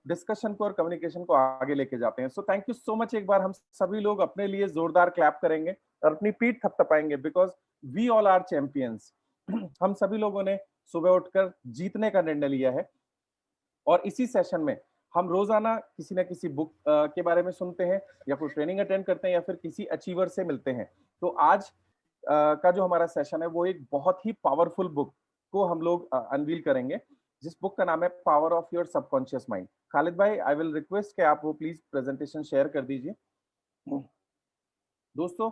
Discussion को और communication को आगे लेके जाते हैं। So thank you so much. एक बार हम सभी लोग अपने लिए जोरदार क्लैप करेंगे और अपनी पीठ थपथपाएंगे, because we all are champions. हम सभी लोगों ने सुबह उठकर जीतने का निर्णय लिया है, और इसी सेशन में हम रोजाना किसी ना किसी बुक के बारे में सुनते हैं, या फिर ट्रेनिंग अटेंड करते हैं, या फिर किसी अचीवर से मिलते हैं। तो आज का जो हमारा सेशन है वो एक बहुत ही पावरफुल बुक को हम लोग अनवील करेंगे, जिस बुक का नाम है power of your subconscious mind. Khalid भाई, आई विल रिक्वेस्ट कि आप वो प्लीज प्रेजेंटेशन शेयर कर दीजिए। दोस्तों,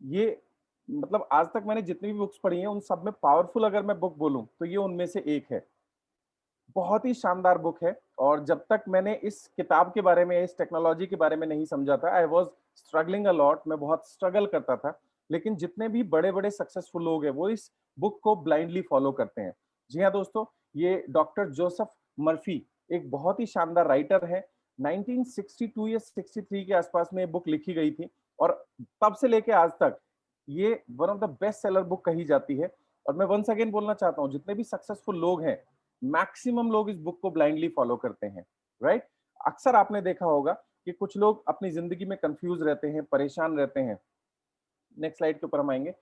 ये मतलब आज तक मैंने जितनी भी बुक्स पढ़ी हैं उन सब में पावरफुल अगर मैं बुक बोलूं तो ये उनमें से एक है। बहुत ही शानदार बुक है, और जब तक मैंने इस किताब के बारे में, इस टेक्नोलॉजी के बारे में नहीं समझा था, I was struggling a lot, मैं बहुत स्ट्रगल करता था। लेकिन जितने भी बड़े बड़े सक्सेसफुल लोग हैं वो इस बुक को ब्लाइंडली फॉलो करते हैं। जी हाँ दोस्तों, ये डॉक्टर जोसेफ मर्फी एक बहुत ही शानदार राइटर है। 1962 या 63 के आसपास में ये बुक लिखी गई थी, और तब से लेके आज तक ये one of the best seller book कही जाती है। और मैं वंस अगेन बोलना चाहता हूँ, जितने भी सक्सेसफुल लोग हैं, मैक्सिमम लोग इस बुक को ब्लाइंडली फॉलो करते हैं, राइट। अक्सर आपने देखा होगा कि कुछ लोग अपनी जिंदगी में कंफ्यूज रहते हैं, परेशान रहते हैं। नेक्स्ट स्लाइड के ऊपर हम आएंगे।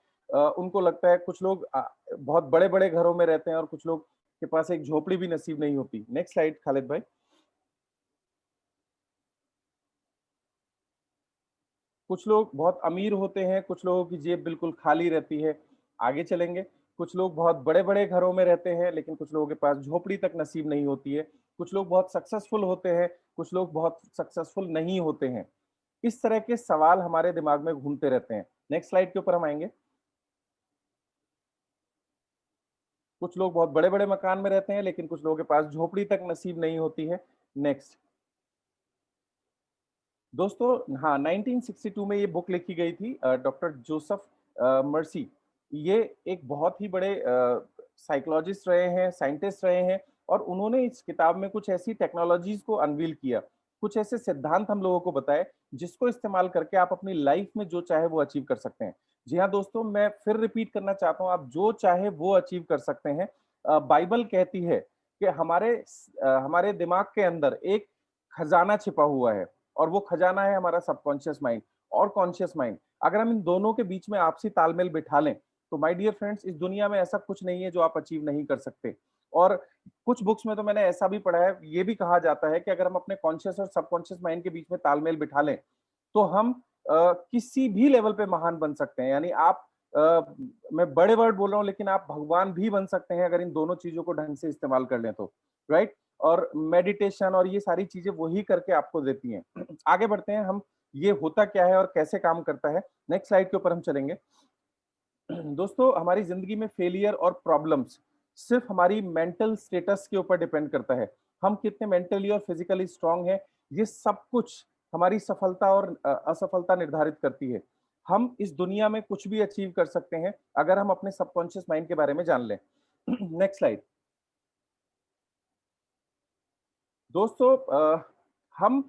उनको लगता है, कुछ लोग बहुत बड़े बड़े घरों में रहते हैं, और कुछ लोग के पास एक झोपड़ी भी नसीब नहीं होती। नेक्स्ट स्लाइड खालिद भाई। कुछ लोग बहुत अमीर होते हैं, कुछ लोगों की जेब बिल्कुल खाली रहती है। आगे चलेंगे। कुछ लोग बहुत बड़े बड़े घरों में रहते हैं, लेकिन कुछ लोगों के पास झोपड़ी तक नसीब नहीं होती है। कुछ लोग बहुत सक्सेसफुल होते हैं, कुछ लोग बहुत सक्सेसफुल नहीं होते हैं। इस तरह के सवाल हमारे दिमाग में घूमते रहते हैं। नेक्स्ट स्लाइड के ऊपर हम आएंगे। कुछ लोग बहुत बड़े बड़े मकान में रहते हैं, लेकिन कुछ लोगों के पास झोपड़ी तक नसीब नहीं होती है। नेक्स्ट। दोस्तों, हाँ, 1962 में ये बुक लिखी गई थी, डॉक्टर जोसेफ मर्सी। ये एक बहुत ही बड़े साइकोलॉजिस्ट रहे हैं, साइंटिस्ट रहे हैं, और उन्होंने इस किताब में कुछ ऐसी टेक्नोलॉजीज को अनवील किया, कुछ ऐसे सिद्धांत हम लोगों को बताए, जिसको इस्तेमाल करके आप अपनी लाइफ में जो चाहे वो अचीव कर सकते हैं। जी हाँ दोस्तों, मैं फिर रिपीट करना चाहता हूँ, आप जो चाहे वो अचीव कर सकते हैं। बाइबल कहती है कि हमारे दिमाग के अंदर एक खजाना छिपा हुआ है, और वो खजाना है हमारा सबकॉन्शियस माइंड और कॉन्शियस माइंड। अगर हम इन दोनों के बीच में आपसी तालमेल बिठा लें, तो माय डियर फ्रेंड्स, इस दुनिया में ऐसा कुछ नहीं है जो आप अचीव नहीं कर सकते। और कुछ बुक्स में तो मैंने ऐसा भी पढ़ा है, ये भी कहा जाता है कि अगर हम अपने कॉन्शियस और सबकॉन्शियस माइंड के बीच में तालमेल बिठा लें, तो हम किसी भी लेवल पे महान बन सकते हैं। यानी आप, मैं बड़े वर्ड बोल रहा हूँ, लेकिन आप भगवान भी बन सकते हैं अगर इन दोनों चीजों को ढंग से इस्तेमाल कर लें तो, राइट। और मेडिटेशन और ये सारी चीजें वही करके आपको देती हैं। आगे बढ़ते हैं हम, ये होता क्या है और कैसे काम करता है। नेक्स्ट स्लाइड के ऊपर हम चलेंगे। दोस्तों, हमारी जिंदगी में फेलियर और प्रॉब्लम्स सिर्फ हमारी मेंटल स्टेटस के ऊपर डिपेंड करता है। हम कितने मेंटली और फिजिकली स्ट्रांग हैं, ये सब कुछ हमारी सफलता और असफलता निर्धारित करती है। हम इस दुनिया में कुछ भी अचीव कर सकते हैं अगर हम अपने सबकॉन्शियस माइंड के बारे में जान लें। Next slide. दोस्तों, हम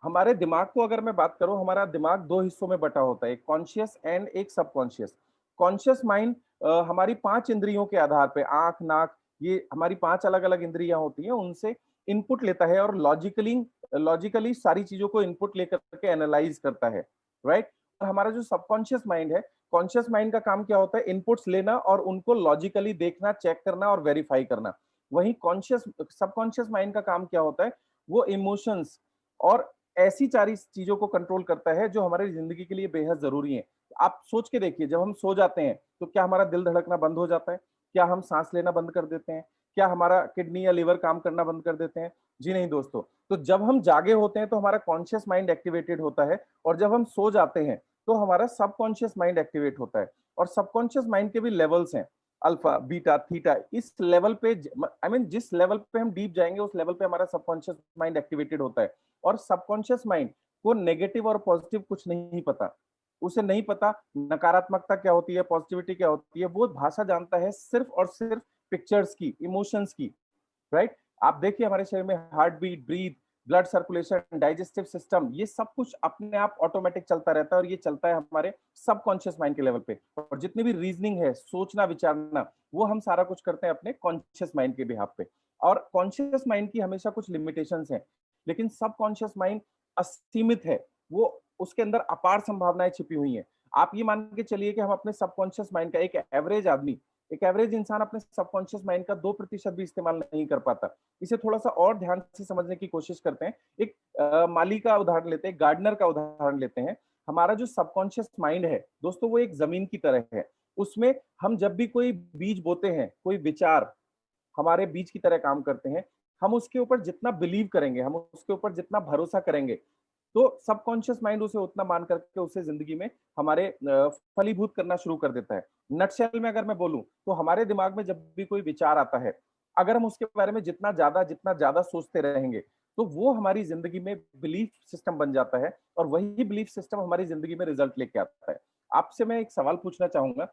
हमारे दिमाग को अगर मैं बात करूं, हमारा दिमाग दो हिस्सों में बटा होता है, एक कॉन्शियस एंड एक सबकॉन्शियस। कॉन्शियस माइंड हमारी पांच इंद्रियों के आधार पे, आंख, नाक, ये हमारी पांच अलग अलग इंद्रियां होती हैं, उनसे इनपुट लेता है और लॉजिकली लॉजिकली सारी चीजों को इनपुट लेकर के एनालाइज करता है, राइट। और हमारा जो सबकॉन्शियस माइंड है, कॉन्शियस माइंड का काम क्या होता है? इनपुट्स लेना और उनको लॉजिकली देखना, चेक करना और वेरीफाई करना। वहीं कॉन्शियस सबकॉन्शियस माइंड का काम क्या होता है? वो इमोशंस और ऐसी सारी चीजों को कंट्रोल करता है जो हमारी जिंदगी के लिए बेहद जरूरी है। आप सोच के देखिए, जब हम सो जाते हैं तो क्या हमारा दिल धड़कना बंद हो जाता है? क्या हम सांस लेना बंद कर देते हैं? क्या हमारा किडनी या लिवर काम करना बंद कर देते हैं? जी नहीं दोस्तों। तो जब हम जागे होते हैं तो हमारा कॉन्शियस माइंड एक्टिवेटेड होता है, और जब हम सो जाते हैं तो हमारा सबकॉन्शियस माइंड एक्टिवेट होता है। और सबकॉन्शियस माइंड के भी लेवल्स हैं, अल्फा, बीटा, थीटा। इस लेवल पे, आई मीन जिस लेवल पे हम डीप जाएंगे उस लेवल पे हमारा सबकॉन्शियस माइंड एक्टिवेटेड होता है। और सबकॉन्शियस माइंड को नेगेटिव और पॉजिटिव कुछ नहीं पता। उसे नहीं पता नकारात्मकता क्या होती है, पॉजिटिविटी क्या होती है। वो भाषा जानता है सिर्फ और सिर्फ पिक्चर्स की, इमोशंस की, राइट। आप देखिए, हमारे शरीर में heart beat, breath, blood circulation, digestive system, ये सब कुछ अपने आप ऑटोमेटिक चलता रहता है, और ये चलता है हमारे सबकॉन्शियस माइंड के लेवल पे। और जितनी भी रीजनिंग है, सोचना विचारना, वो हम सारा कुछ करते हैं अपने कॉन्शियस माइंड के बिहाफ पे। और कॉन्शियस माइंड की हमेशा कुछ लिमिटेशंस हैं। लेकिन सबकॉन्शियस माइंड असीमित है, वो उसके अंदर अपार संभावनाएं छिपी हुई हैं। आप ये मान के चलिए कि हम अपने सबकॉन्शियस माइंड का, एक एवरेज आदमी, एक एवरेज इंसान अपने सबकॉन्शियस माइंड का 2% भी इस्तेमाल नहीं कर पाता। इसे थोड़ा-सा और ध्यान से समझने की कोशिश करते हैं। एक माली का उदाहरण लेते हैं, गार्डनर का उदाहरण लेते हैं। हमारा जो सबकॉन्शियस माइंड है, दोस्तों वो एक ज़मीन की तरह है। उसमें हम जब भी कोई बीज बोते हैं, कोई विचार हमारे बीज की तरह काम करते हैं, हम उसके ऊपर जितना बिलीव करेंगे, हम उसके ऊपर जितना भरोसा करेंगे, तो सबकॉन्शियस माइंड उसे उतना मान करके उसे ज़िंदगी में हमारे फलीभूत करना शुरू कर देता है। नटशेल में अगर मैं बोलूँ, तो हमारे दिमाग में जब भी कोई विचार आता है, अगर हम उसके बारे में जितना ज़्यादा सोचते रहेंगे, तो वो हमारी ज़िंदगी में बिलीफ सिस्टम बन जाता है और वही बिलीफ सिस्टम हमारी ज़िंदगी में रिज़ल्ट लेके आता है। आपसे मैं एक सवाल पूछना चाहूँगा,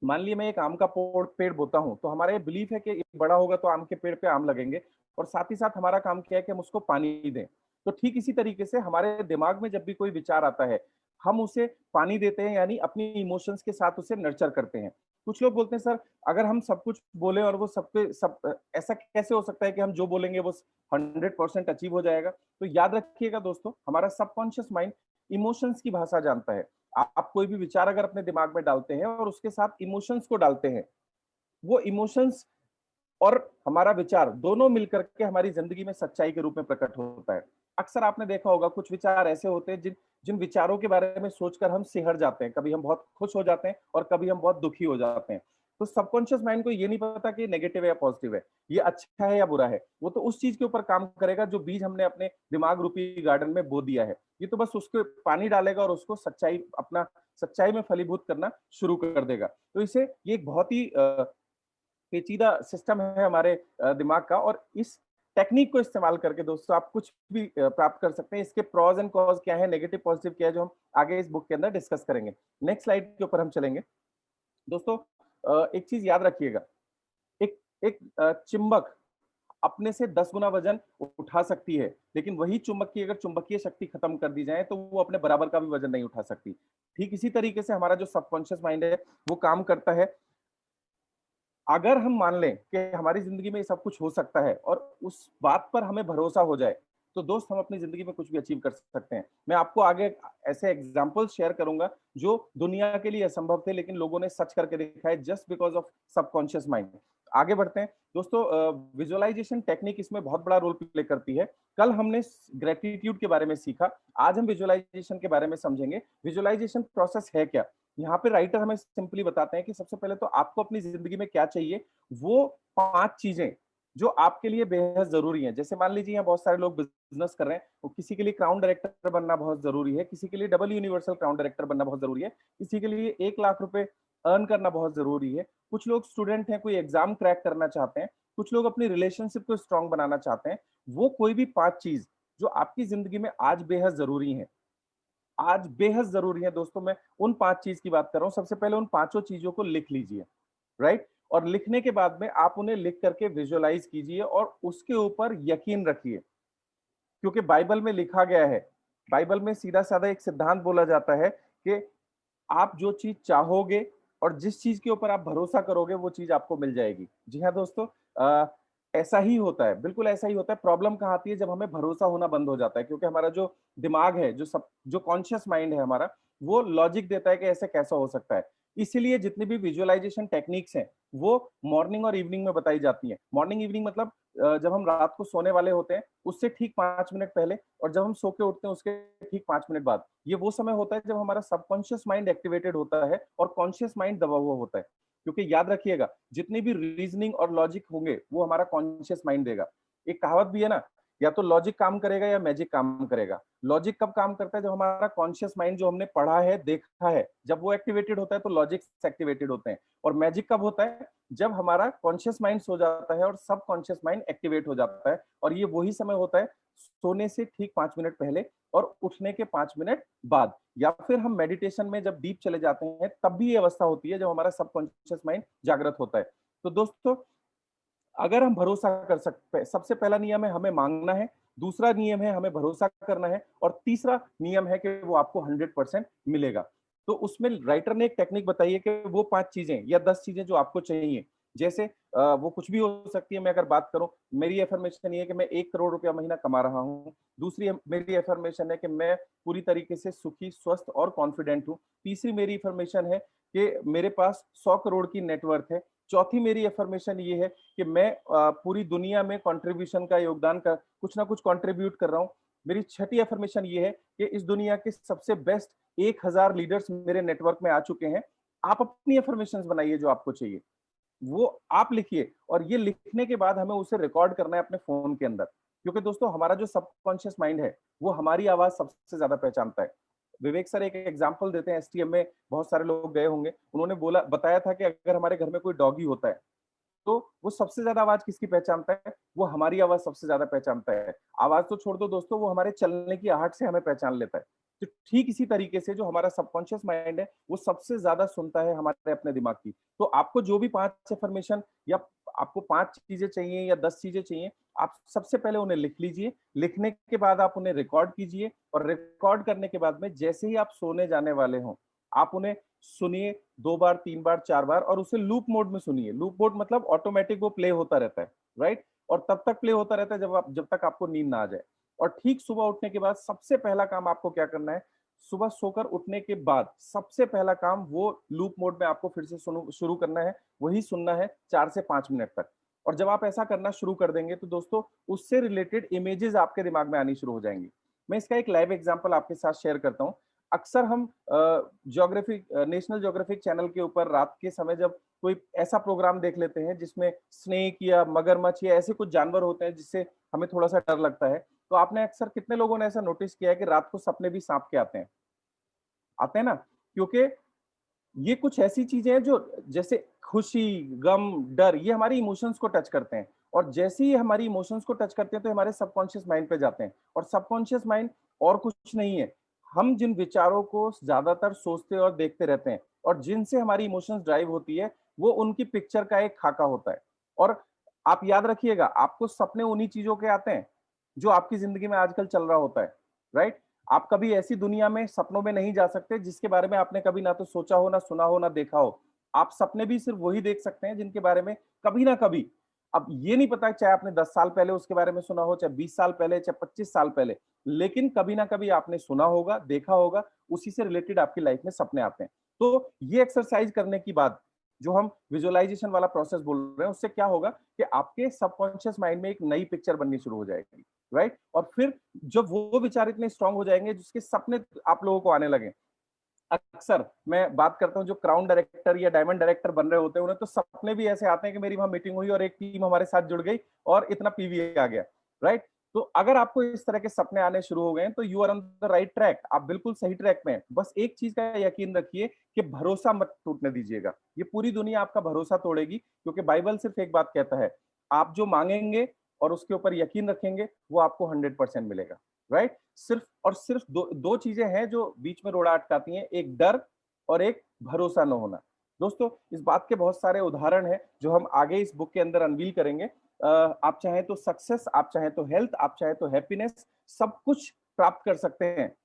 मान लिया मैं एक आम का पेड़ बोता हूँ, तो हमारा ये बिलीफ है कि ये बड़ा होगा तो आम के पेड़ पे आम लगेंगे और साथ ही साथ हमारा काम क्या है कि हम उसको पानी दें। तो ठीक इसी तरीके से हमारे दिमाग में जब भी कोई विचार आता है, हम उसे पानी देते हैं, यानी अपनी इमोशंस के साथ उसे नर्चर करते हैं। कुछ लोग बोलते हैं सर, अगर हम सब कुछ बोले और वो सब पे सब ऐसा कैसे हो सकता है कि हम जो बोलेंगे वो 100% अचीव हो जाएगा? तो याद रखिएगा दोस्तों, हमारा सबकॉन्शियस माइंड इमोशंस की भाषा जानता है। आप कोई भी विचार अगर अपने दिमाग में डालते हैं और उसके साथ इमोशंस को डालते हैं, वो इमोशंस और हमारा विचार दोनों मिलकर के हमारी जिंदगी में सच्चाई के रूप में प्रकट होता है। अक्सर आपने देखा होगा, कुछ विचार ऐसे होते हैं जिन जिन विचारों के बारे में सोचकर हम सिहर जाते हैं। कभी हम बहुत खुश हो जाते हैं और कभी हम बहुत दुखी हो जाते हैं। तो सबकॉन्शियस माइंड को ये नहीं पता कि नेगेटिव है या पॉजिटिव है, ये अच्छा है या बुरा है। वो तो उस चीज के ऊपर काम करेगा जो बीज हमने अपने दिमाग रूपी गार्डन में बो दिया है। ये तो बस उसके पानी डालेगा और उसको सच्चाई में फलीभूत करना शुरू कर देगा। तो इसे ये एक बहुत ही पेचीदा सिस्टम है हमारे दिमाग का, और इस टेक्निक को इस्तेमाल करके दोस्तों आप कुछ भी प्राप्त कर सकते हैं। इसके प्रोज एंड कॉज क्या है, नेगेटिव पॉजिटिव क्या है, जो हम आगे इस बुक के अंदर डिस्कस करेंगे। नेक्स्ट स्लाइड के ऊपर हम चलेंगे। दोस्तों एक चीज याद रखिएगा, एक एक चिंबक अपने से 10 गुना वजन उठा सकती है, लेकिन वही चुंबक की अगर चुंबकीय शक्ति खत्म कर दी जाए तो वो अपने बराबर का भी वजन नहीं उठा सकती। ठीक इसी तरीके से हमारा जो सबकॉन्शियस माइंड है वो काम करता है। अगर हम मान लें कि हमारी ज़िंदगी में ये सब कुछ हो सकता है और उस बात पर हमें भरोसा हो जाए, तो दोस्त हम अपनी ज़िंदगी में कुछ भी अचीव कर सकते हैं। मैं आपको आगे ऐसे एग्ज़ाम्पल्स शेयर करूँगा जो दुनिया के लिए असंभव थे, लेकिन लोगों ने सच करके दिखाए just because of subconscious mind. आगे बढ़ते हैं। दोस्तों विजुअलाइज़ेशन टेक्निक इसमें बहुत बड़ा रोल प्ले करती है। कल हमने स ग्रैटिट्यूड के बारे में सीखा, आज हम विजुअलाइज़ेशन के बारे में समझेंगे। विजुअलाइज़ेशन प्रोसेस है क्या? यहाँ पे राइटर हमें सिंपली बताते हैं कि सबसे पहले तो आपको अपनी जिंदगी में क्या चाहिए, वो 5 चीजें जो आपके लिए बेहद जरूरी हैं। जैसे मान लीजिए यहाँ बहुत सारे लोग बिजनेस कर रहे हैं, तो किसी के लिए क्राउन डायरेक्टर बनना बहुत जरूरी है, किसी के लिए डबल यूनिवर्सल क्राउन डायरेक्टर बनना बहुत जरूरी है, किसी के लिए 1 लाख रुपए अर्न करना बहुत जरूरी है। कुछ लोग स्टूडेंट हैं, कोई एग्जाम क्रैक करना चाहते हैं, कुछ लोग अपनी रिलेशनशिप को स्ट्रांग बनाना चाहते हैं। वो कोई भी 5 चीज जो आपकी जिंदगी में आज बेहद जरूरी है, आज बेहद जरूरी है दोस्तों, मैं उन 5 चीज की बात कर रहा हूं। सबसे पहले उन पांचों चीजों को लिख लीजिए, राइट? और लिखने के बाद में आप उन्हें लिख करके विजुअलाइज कीजिए और उसके ऊपर यकीन रखिए, क्योंकि बाइबल में लिखा गया है, बाइबल में सीधा साधा एक सिद्धांत बोला जाता है कि आप जो चीज चाहोगे और जिस चीज के ऊपर आप भरोसा करोगे वो चीज आपको मिल जाएगी। जी हाँ दोस्तों, ऐसा ही होता है, बिल्कुल ऐसा ही होता है। प्रॉब्लम कहाँ आती है, जब हमें भरोसा होना बंद हो जाता है, क्योंकि हमारा जो दिमाग है, जो कॉन्शियस माइंड है हमारा, वो लॉजिक देता है कि ऐसे कैसा हो सकता है। इसीलिए जितनी भी विजुअलाइजेशन टेक्निक्स हैं वो मॉर्निंग और इवनिंग में बताई जाती हैं। मॉर्निंग इवनिंग मतलब जब हम रात को सोने वाले होते हैं उससे ठीक 5 मिनट पहले, और जब हम सो के उठते हैं उसके ठीक 5 मिनट बाद। ये वो समय होता है जब हमारा सबकॉन्शियस माइंड एक्टिवेटेड होता है और कॉन्शियस माइंड दबा हुआ होता है। क्योंकि याद रखिएगा, जितनी भी रीजनिंग और लॉजिक होंगे वो हमारा कॉन्शियस माइंड देगा। एक कहावत भी है ना, या तो लॉजिक काम करेगा या मैजिक काम करेगा। लॉजिक कब काम करता है, जब हमारा कॉन्शियस माइंड जो हमने पढ़ा है, देखा है, जब वो एक्टिवेटेड होता है तो लॉजिक एक्टिवेटेड होते हैं। और मैजिक कब होता है, जब हमारा कॉन्शियस माइंड सो जाता है और सब कॉन्शियस माइंड एक्टिवेट हो जाता है। और ये वही समय होता है सोने से ठीक 5 मिनट पहले और उठने के 5 मिनट बाद, या फिर हम मेडिटेशन में जब डीप चले जाते हैं तब भी ये अवस्था होती है जब हमारा सबकॉन्शियस माइंड जागृत होता है। तो दोस्तों, अगर हम भरोसा कर सकते, सबसे पहला नियम है हमें मांगना है, दूसरा नियम है हमें भरोसा करना है, और तीसरा नियम है कि वो आपको 100% मिलेगा। तो उसमें राइटर ने एक टेक्निक बताई है कि वो 5 चीजें या 10 चीजें जो आपको चाहिए, जैसे वो कुछ भी हो सकती है। मैं अगर बात करूं, मेरी एफर्मेशन ये है कि मैं 1 करोड़ रुपया महीना कमा रहा हूं। दूसरी मेरी एफर्मेशन है कि मैं पूरी तरीके से सुखी, स्वस्थ और कॉन्फिडेंट हूं। तीसरी मेरी एफर्मेशन है कि मेरे पास 100 करोड़ की नेटवर्थ है। चौथी मेरी एफर्मेशन ये है कि मैं पूरी दुनिया में कंट्रीब्यूशन का योगदान कर कुछ ना कुछ कंट्रीब्यूट कर रहा हूँ। मेरी छठी एफर्मेशन ये है कि इस दुनिया के सबसे बेस्ट 1000 लीडर्स मेरे नेटवर्क में आ चुके हैं। आप अपनी एफर्मेशन बनाइए जो आपको चाहिए, वो आप लिखिए, और ये लिखने के बाद हमें उसे रिकॉर्ड करना है अपने फोन के अंदर। क्योंकि दोस्तों हमारा जो सबकॉन्शियस माइंड है वो हमारी आवाज सबसे ज्यादा पहचानता है। विवेक सर एक एग्जांपल देते हैं, एसटीएम में बहुत सारे लोग गए होंगे, उन्होंने बोला बताया था कि अगर हमारे घर में कोई डॉगी होता है तो वो सबसे ज्यादा आवाज किसकी पहचानता है? वो हमारी आवाज सबसे ज्यादा पहचानता है। आवाज तो छोड़ दो दोस्तों, वो हमारे चलने की आहट से हमें पहचान लेता है। तो ठीक इसी तरीके से जो हमारा सबकॉन्शियस माइंड है वो सबसे ज्यादा सुनता है हमारे अपने दिमाग की। तो आपको जो भी 5 एफर्मेशन या आपको 5 चीजें चाहिए या 10 चीजें चाहिए, आप सबसे पहले उन्हें लिख लीजिए। लिखने के बाद आप उन्हें रिकॉर्ड कीजिए, और रिकॉर्ड करने के बाद में जैसे ही आप सोने जाने वाले हों, आप उन्हें सुनिए 2 बार, 3 बार, 4 बार, और उसे लूप मोड में सुनिए। लूप मोड मतलब ऑटोमेटिक वो प्ले होता रहता है, राइट? और तब तक प्ले होता रहता है जब तक आपको नींद ना आ जाए। और ठीक सुबह उठने के बाद सबसे पहला काम आपको क्या करना है? सुबह सोकर उठने के बाद सबसे पहला काम वो लूप मोड में आपको फिर से शुरू करना है, वही सुनना है 4 से 5 मिनट तक। और जब आप ऐसा करना शुरू कर देंगे तो दोस्तों उससे रिलेटेड इमेजेस आपके दिमाग में आनी शुरू हो जाएंगी। मैं इसका एक लाइव एग्जांपल आपके साथ शेयर करता हूँ। अक्सर हम ज्योग्राफिक नेशनल ज्योग्राफिक चैनल के ऊपर रात के समय जब कोई ऐसा प्रोग्राम देख लेते हैं जिसमें स्नेक या मगरमच्छ या ऐसे कुछ जानवर होते हैं जिससे हमें थोड़ा सा डर लगता है, तो आपने अक्सर कितने लोगों ने ऐसा नोटिस किया है कि रात को सपने भी सांप के आते हैं ना? क्योंकि ये कुछ ऐसी चीजें हैं जो जैसे खुशी, गम, डर, ये हमारी इमोशंस को टच करते हैं। और जैसे ही हमारी इमोशंस को टच करते हैं तो हमारे सबकॉन्शियस माइंड पे जाते हैं। और सबकॉन्शियस माइंड और कुछ नहीं है, हम जिन विचारों को ज्यादातर सोचते और देखते रहते हैं और जिनसे हमारी इमोशंस ड्राइव होती है, वो उनकी पिक्चर का एक खाका होता है। और आप याद रखिएगा, आपको सपने उन्हीं चीजों के आते हैं जो आपकी जिंदगी में आजकल चल रहा होता है, राइट? आप कभी ऐसी दुनिया में सपनों में नहीं जा सकते जिसके बारे में आपने कभी ना तो सोचा हो, ना सुना हो, ना देखा हो। आप सपने भी सिर्फ वही देख सकते हैं जिनके बारे में कभी ना कभी, अब ये नहीं पता चाहे आपने 10 साल पहले उसके बारे में सुना हो, चाहे 20 साल पहले, चाहे 25 साल पहले, लेकिन कभी ना कभी आपने सुना होगा, देखा होगा, उसी से रिलेटेड आपकी लाइफ में सपने आते हैं। तो ये एक्सरसाइज करने के बाद जो हम विजुअलाइजेशन वाला प्रोसेस बोल रहे हैं, उससे क्या होगा कि आपके सबकॉन्शियस माइंड में एक नई पिक्चर बननी शुरू हो जाएगी, राइट? और फिर जब वो विचार इतने स्ट्रांग हो जाएंगे जिसके सपने आप लोगों को आने लगे। अक्सर मैं बात करता हूँ जो क्राउन डायरेक्टर या डायमंड डायरेक्टर बन रहे होते हैं, उन्हें तो सपने भी ऐसे आते हैं कि मेरी वहां मीटिंग हुई और एक टीम हमारे साथ जुड़ गई और इतना पीवी आ गया, राइट? तो अगर आपको इस तरह के सपने आने शुरू हो गए हैं तो you are on the right track, आप बिल्कुल सही ट्रैक में हैं। बस एक चीज का यकीन रखिए कि भरोसा मत टूटने दीजिएगा। ये पूरी दुनिया आपका भरोसा तोड़ेगी, क्योंकि बाइबल सिर्फ एक बात कहता है, आप जो मांगेंगे और उसके ऊपर यकीन रखेंगे वो आपको 100% मिलेगा, राइट? सिर्फ और सिर्फ दो दो चीजें हैं जो बीच में रोड़ा अटकाती हैं, एक डर और एक भरोसा न होना। दोस्तों इस बात के बहुत सारे उदाहरण हैं जो हम आगे इस बुक के अंदर अनवील करेंगे। आप चाहें तो सक्सेस, आप चाहें तो हेल्थ, आप चाहें तो हैप्पीनेस, सब कुछ प्राप्त कर सकते हैं।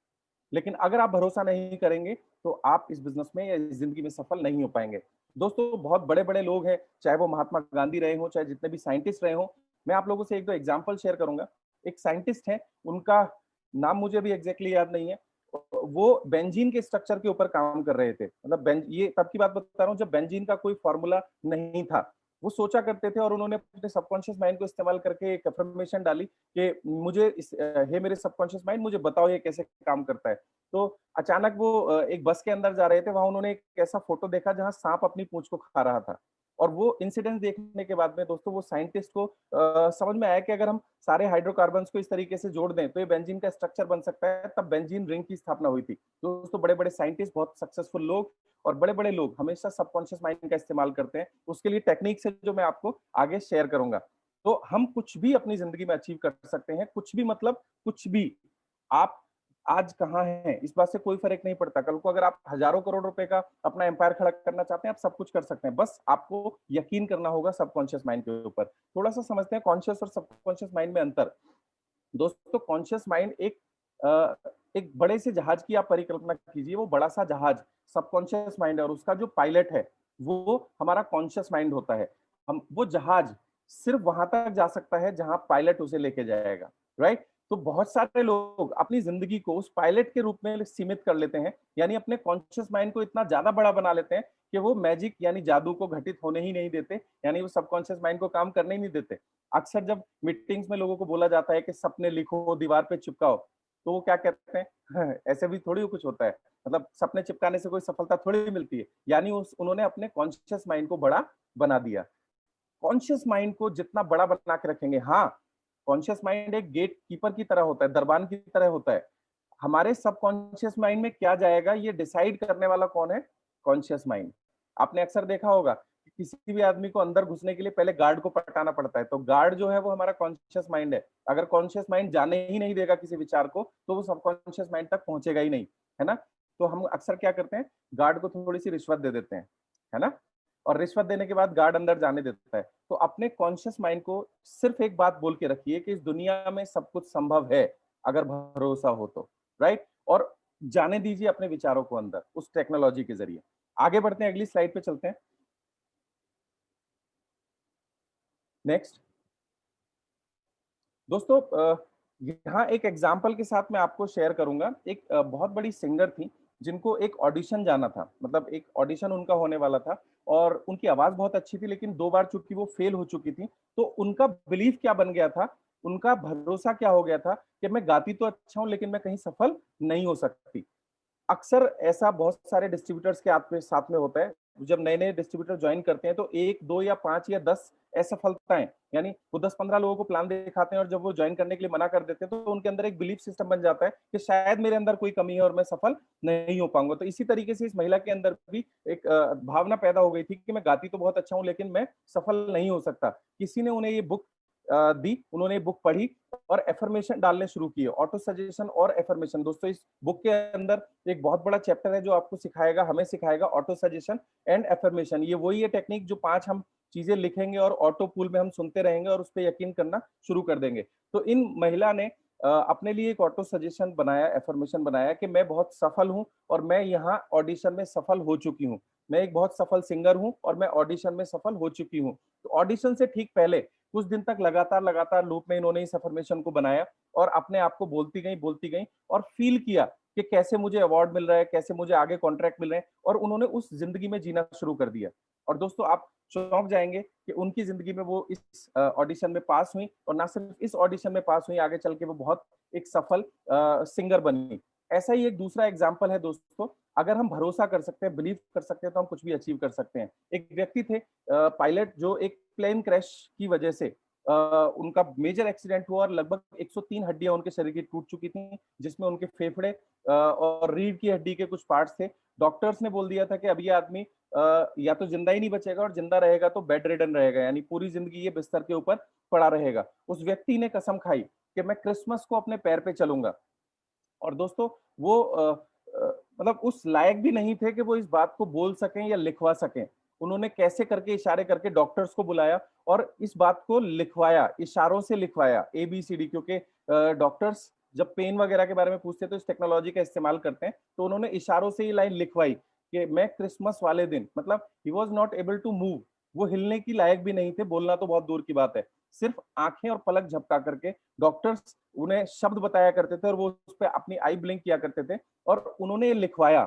लेकिन अगर आप भरोसा नहीं करेंगे तो आप इस बिजनेस में या इस जिंदगी में सफल नहीं हो पाएंगे। दोस्तों बहुत बड़े बड़े लोग हैं, चाहे वो महात्मा गांधी रहे हो, चाहे जितने भी साइंटिस्ट रहे हो। मैं आप लोगों से एक दो एग्जांपल शेयर करूंगा। एक साइंटिस्ट है, उनका नाम मुझे भी एग्जैक्टली याद नहीं है। वो बेंजीन के स्ट्रक्चर के ऊपर काम कर रहे थे। मतलब ये तब की बात बता रहा हूँ जब बेंजीन का कोई फॉर्मूला नहीं था। वो सोचा करते थे और उन्होंने अपने सबकॉन्शियस माइंड को इस्तेमाल करके एक अफर्मेशन डाली कि हे मेरे सबकॉन्शियस माइंड, मुझे बताओ ये कैसे काम करता है। तो अचानक वो एक बस के अंदर जा रहे थे, वहां उन्होंने एक ऐसा फोटो देखा जहां सांप अपनी पूंछ को खा रहा था। और वो इंसिडेंट देखने के बाद में दोस्तों वो साइंटिस्ट को समझ में आया कि अगर हम सारे हाइड्रोकार्बन्स को इस तरीके से जोड़ दें तो ये बेंजीन का स्ट्रक्चर बन सकता है। तब बेंजीन रिंग की स्थापना हुई थी। दोस्तों बड़े बड़े साइंटिस्ट, बहुत सक्सेसफुल लोग और बड़े बड़े लोग हमेशा सबकॉन्शियस माइंड का इस्तेमाल करते हैं। उसके लिए टेक्निक से जो मैं आपको आगे शेयर करूंगा। तो हम कुछ भी अपनी जिंदगी में अचीव कर सकते हैं, कुछ भी मतलब कुछ भी। आप आज कहाँ हैं इस बात से कोई फर्क नहीं पड़ता। कल को अगर आप हजारों करोड़ रुपए का अपना एम्पायर खड़ा करना चाहते हैं, आप सब कुछ कर सकते हैं। बस आपको यकीन करना होगा सबकॉन्शियस माइंड के ऊपर। थोड़ा सा समझते हैं कॉन्शियस और सबकॉन्शियस माइंड में अंतर। दोस्तों कॉन्शियस माइंड एक बड़े से जहाज की आप परिकल्पना कीजिए। वो बड़ा सा जहाज सबकॉन्शियस माइंड है और उसका जो पायलट है वो हमारा कॉन्शियस माइंड होता है। हम वो जहाज सिर्फ वहां तक जा सकता है जहां पायलट उसे लेके जाएगा, राइट? तो बहुत सारे लोग अपनी जिंदगी को उस पायलट के रूप में सीमित कर लेते हैं, यानी अपने कॉन्शियस माइंड को इतना ज्यादा बड़ा बना लेते हैं कि वो मैजिक यानी जादू को घटित होने ही नहीं देते, यानी वो सबकॉन्शियस माइंड को काम करने ही नहीं देते। अक्सर जब मीटिंग्स में लोगों को बोला जाता है कि सपने लिखो, दीवार पे चिपकाओ, तो वो क्या कहते हैं ऐसे भी थोड़ी कुछ होता है, मतलब सपने चिपकाने से कोई सफलता थोड़ी मिलती है, यानी उस उन्होंने अपने कॉन्शियस माइंड को बड़ा बना दिया। कॉन्शियस माइंड को जितना बड़ा बना के रखेंगे, हाँ, कॉन्शियस माइंड एक गेट कीपर की तरह होता है, दरबान की तरह होता है। हमारे सबकॉन्शियस माइंड में क्या जाएगा ये डिसाइड करने वाला कौन है? Conscious mind. आपने अक्सर देखा होगा कि किसी भी आदमी को अंदर घुसने के लिए पहले गार्ड को पटाना पड़ता है, तो गार्ड जो है वो हमारा कॉन्शियस माइंड है। अगर कॉन्शियस माइंड जाने ही नहीं देगा किसी विचार को, तो वो सबकॉन्शियस माइंड तक पहुंचेगा ही नहीं, है ना? तो हम अक्सर क्या करते हैं, गार्ड को थोड़ी सी रिश्वत दे देते हैं, है ना? और रिश्वत देने के बाद गार्ड अंदर जाने देता है। तो अपने कॉन्शियस माइंड को सिर्फ एक बात बोल के रखिए कि इस दुनिया में सब कुछ संभव है, अगर भरोसा हो तो, राइट? और जाने दीजिए अपने विचारों को अंदर उस टेक्नोलॉजी के जरिए। आगे बढ़ते हैं, अगली स्लाइड पे चलते हैं। नेक्स्ट। दोस्तों, यहाँ एक एग्जाम्पल के साथ मैं आपको शेयर करूंगा। एक बहुत बड़ी सिंगर थी जिनको एक ऑडिशन जाना था, मतलब एक ऑडिशन उनका होने वाला था, और उनकी आवाज बहुत अच्छी थी, लेकिन 2 बार चूंकि वो फेल हो चुकी थी, तो उनका बिलीफ क्या बन गया था, उनका भरोसा क्या हो गया था कि मैं गाती तो अच्छा हूं लेकिन मैं कहीं सफल नहीं हो सकती। अक्सर ऐसा बहुत सारे डिस्ट्रीब्यूटर्स के साथ में होता है। जब नए नए डिस्ट्रीब्यूटर ज्वाइन करते हैं तो 1 2 या 5 या 10 असफलताएं, यानी वो 10 15 लोगों को प्लान दिखाते हैं, और जब वो ज्वाइन करने के लिए मना कर देते हैं तो उनके अंदर एक बिलीफ सिस्टम बन जाता है कि शायद मेरे अंदर कोई कमी है और मैं सफल नहीं हो पाऊंगा। तो इसी तरीके से इस महिला के अंदर भी एक भावना पैदा हो गई थी कि मैं गाती तो बहुत अच्छा हूं लेकिन मैं सफल नहीं हो सकता। किसी ने उन्हें ये बुक दी, उन्होंने बुक पढ़ी और एफर्मेशन डालने शुरू किए, ऑटो सजेशन और एफर्मेशन। दोस्तों, इस बुक के अंदर एक बहुत बड़ा चैप्टर है जो आपको सिखाएगा, हमें सिखाएगा ऑटो सजेशन एंड एफर्मेशन। ये वही है टेक्निक जो 5 हम चीजें लिखेंगे और ऑटो पूल में हम सुनते रहेंगे और उस पर यकीन करना शुरू कर देंगे। तो इन महिला ने अपने लिए एक ऑटो सजेशन बनाया, एफर्मेशन बनाया कि मैं बहुत सफल हूं और मैं यहाँ ऑडिशन में सफल हो चुकी हूँ। मैं एक बहुत सफल सिंगर हूं और मैं ऑडिशन में सफल हो चुकी हूँ। तो ऑडिशन से ठीक पहले कुछ दिन तक लगातार लगातार लूप में इन्होंने इस अफर्मेशन को बनाया और अपने आप को बोलती गई और फील किया कि कैसे मुझे अवार्ड मिल रहा है, कैसे मुझे आगे कॉन्ट्रैक्ट मिल रहे हैं, और उन्होंने उस जिंदगी में जीना शुरू कर दिया। और दोस्तों, आप चौंक जाएंगे कि उनकी जिंदगी में वो इस ऑडिशन में पास हुई, और ना सिर्फ इस ऑडिशन में पास हुई, आगे चल के वो बहुत एक सफल सिंगर बनी। ऐसा ही एक दूसरा एग्जाम्पल है दोस्तों। अगर हम भरोसा कर सकते हैं, बिलीव कर सकते हैं, तो हम कुछ भी अचीव कर सकते हैं। एक व्यक्ति थे पायलट, जो एक प्लेन क्रैश की वजह से उनका मेजर एक्सीडेंट हुआ और लगभग 103 हड्डियां उनके शरीर की टूट चुकी थी, जिसमें उनके फेफड़े और रीढ़ की हड्डी के कुछ पार्ट्स थे। डॉक्टर्स ने बोल दिया था कि अब ये आदमी या तो जिंदा ही नहीं बचेगा, और जिंदा रहेगा तो बेड रिडन रहेगा, यानी पूरी जिंदगी ये बिस्तर के ऊपर पड़ा रहेगा। उस व्यक्ति ने कसम खाई कि मैं क्रिसमस को अपने पैर पे चलूंगा। और दोस्तों, वो मतलब उस लायक भी नहीं थे कि वो इस बात को बोल सकें या लिखवा सकें। उन्होंने कैसे करके इशारे करके डॉक्टर्स को बुलाया और इस बात को लिखवाया, इशारों से लिखवाया, ABCD। क्योंकि डॉक्टर्स जब पेन वगैरह के बारे में पूछते हैं तो इस टेक्नोलॉजी का इस्तेमाल करते हैं, तो उन्होंने इशारों से ये लाइन लिखवाई कि मैं क्रिसमस वाले दिन, मतलब he was not able to move, वो हिलने की लायक भी नहीं थे, बोलना तो बहुत दूर की बात है। सिर्फ आंखें और पलक झपका करके डॉक्टर्स उन्हें शब्द बताया करते थे और वो उस पर अपनी आई ब्लिंक किया करते थे, और उन्होंने ये लिखवाया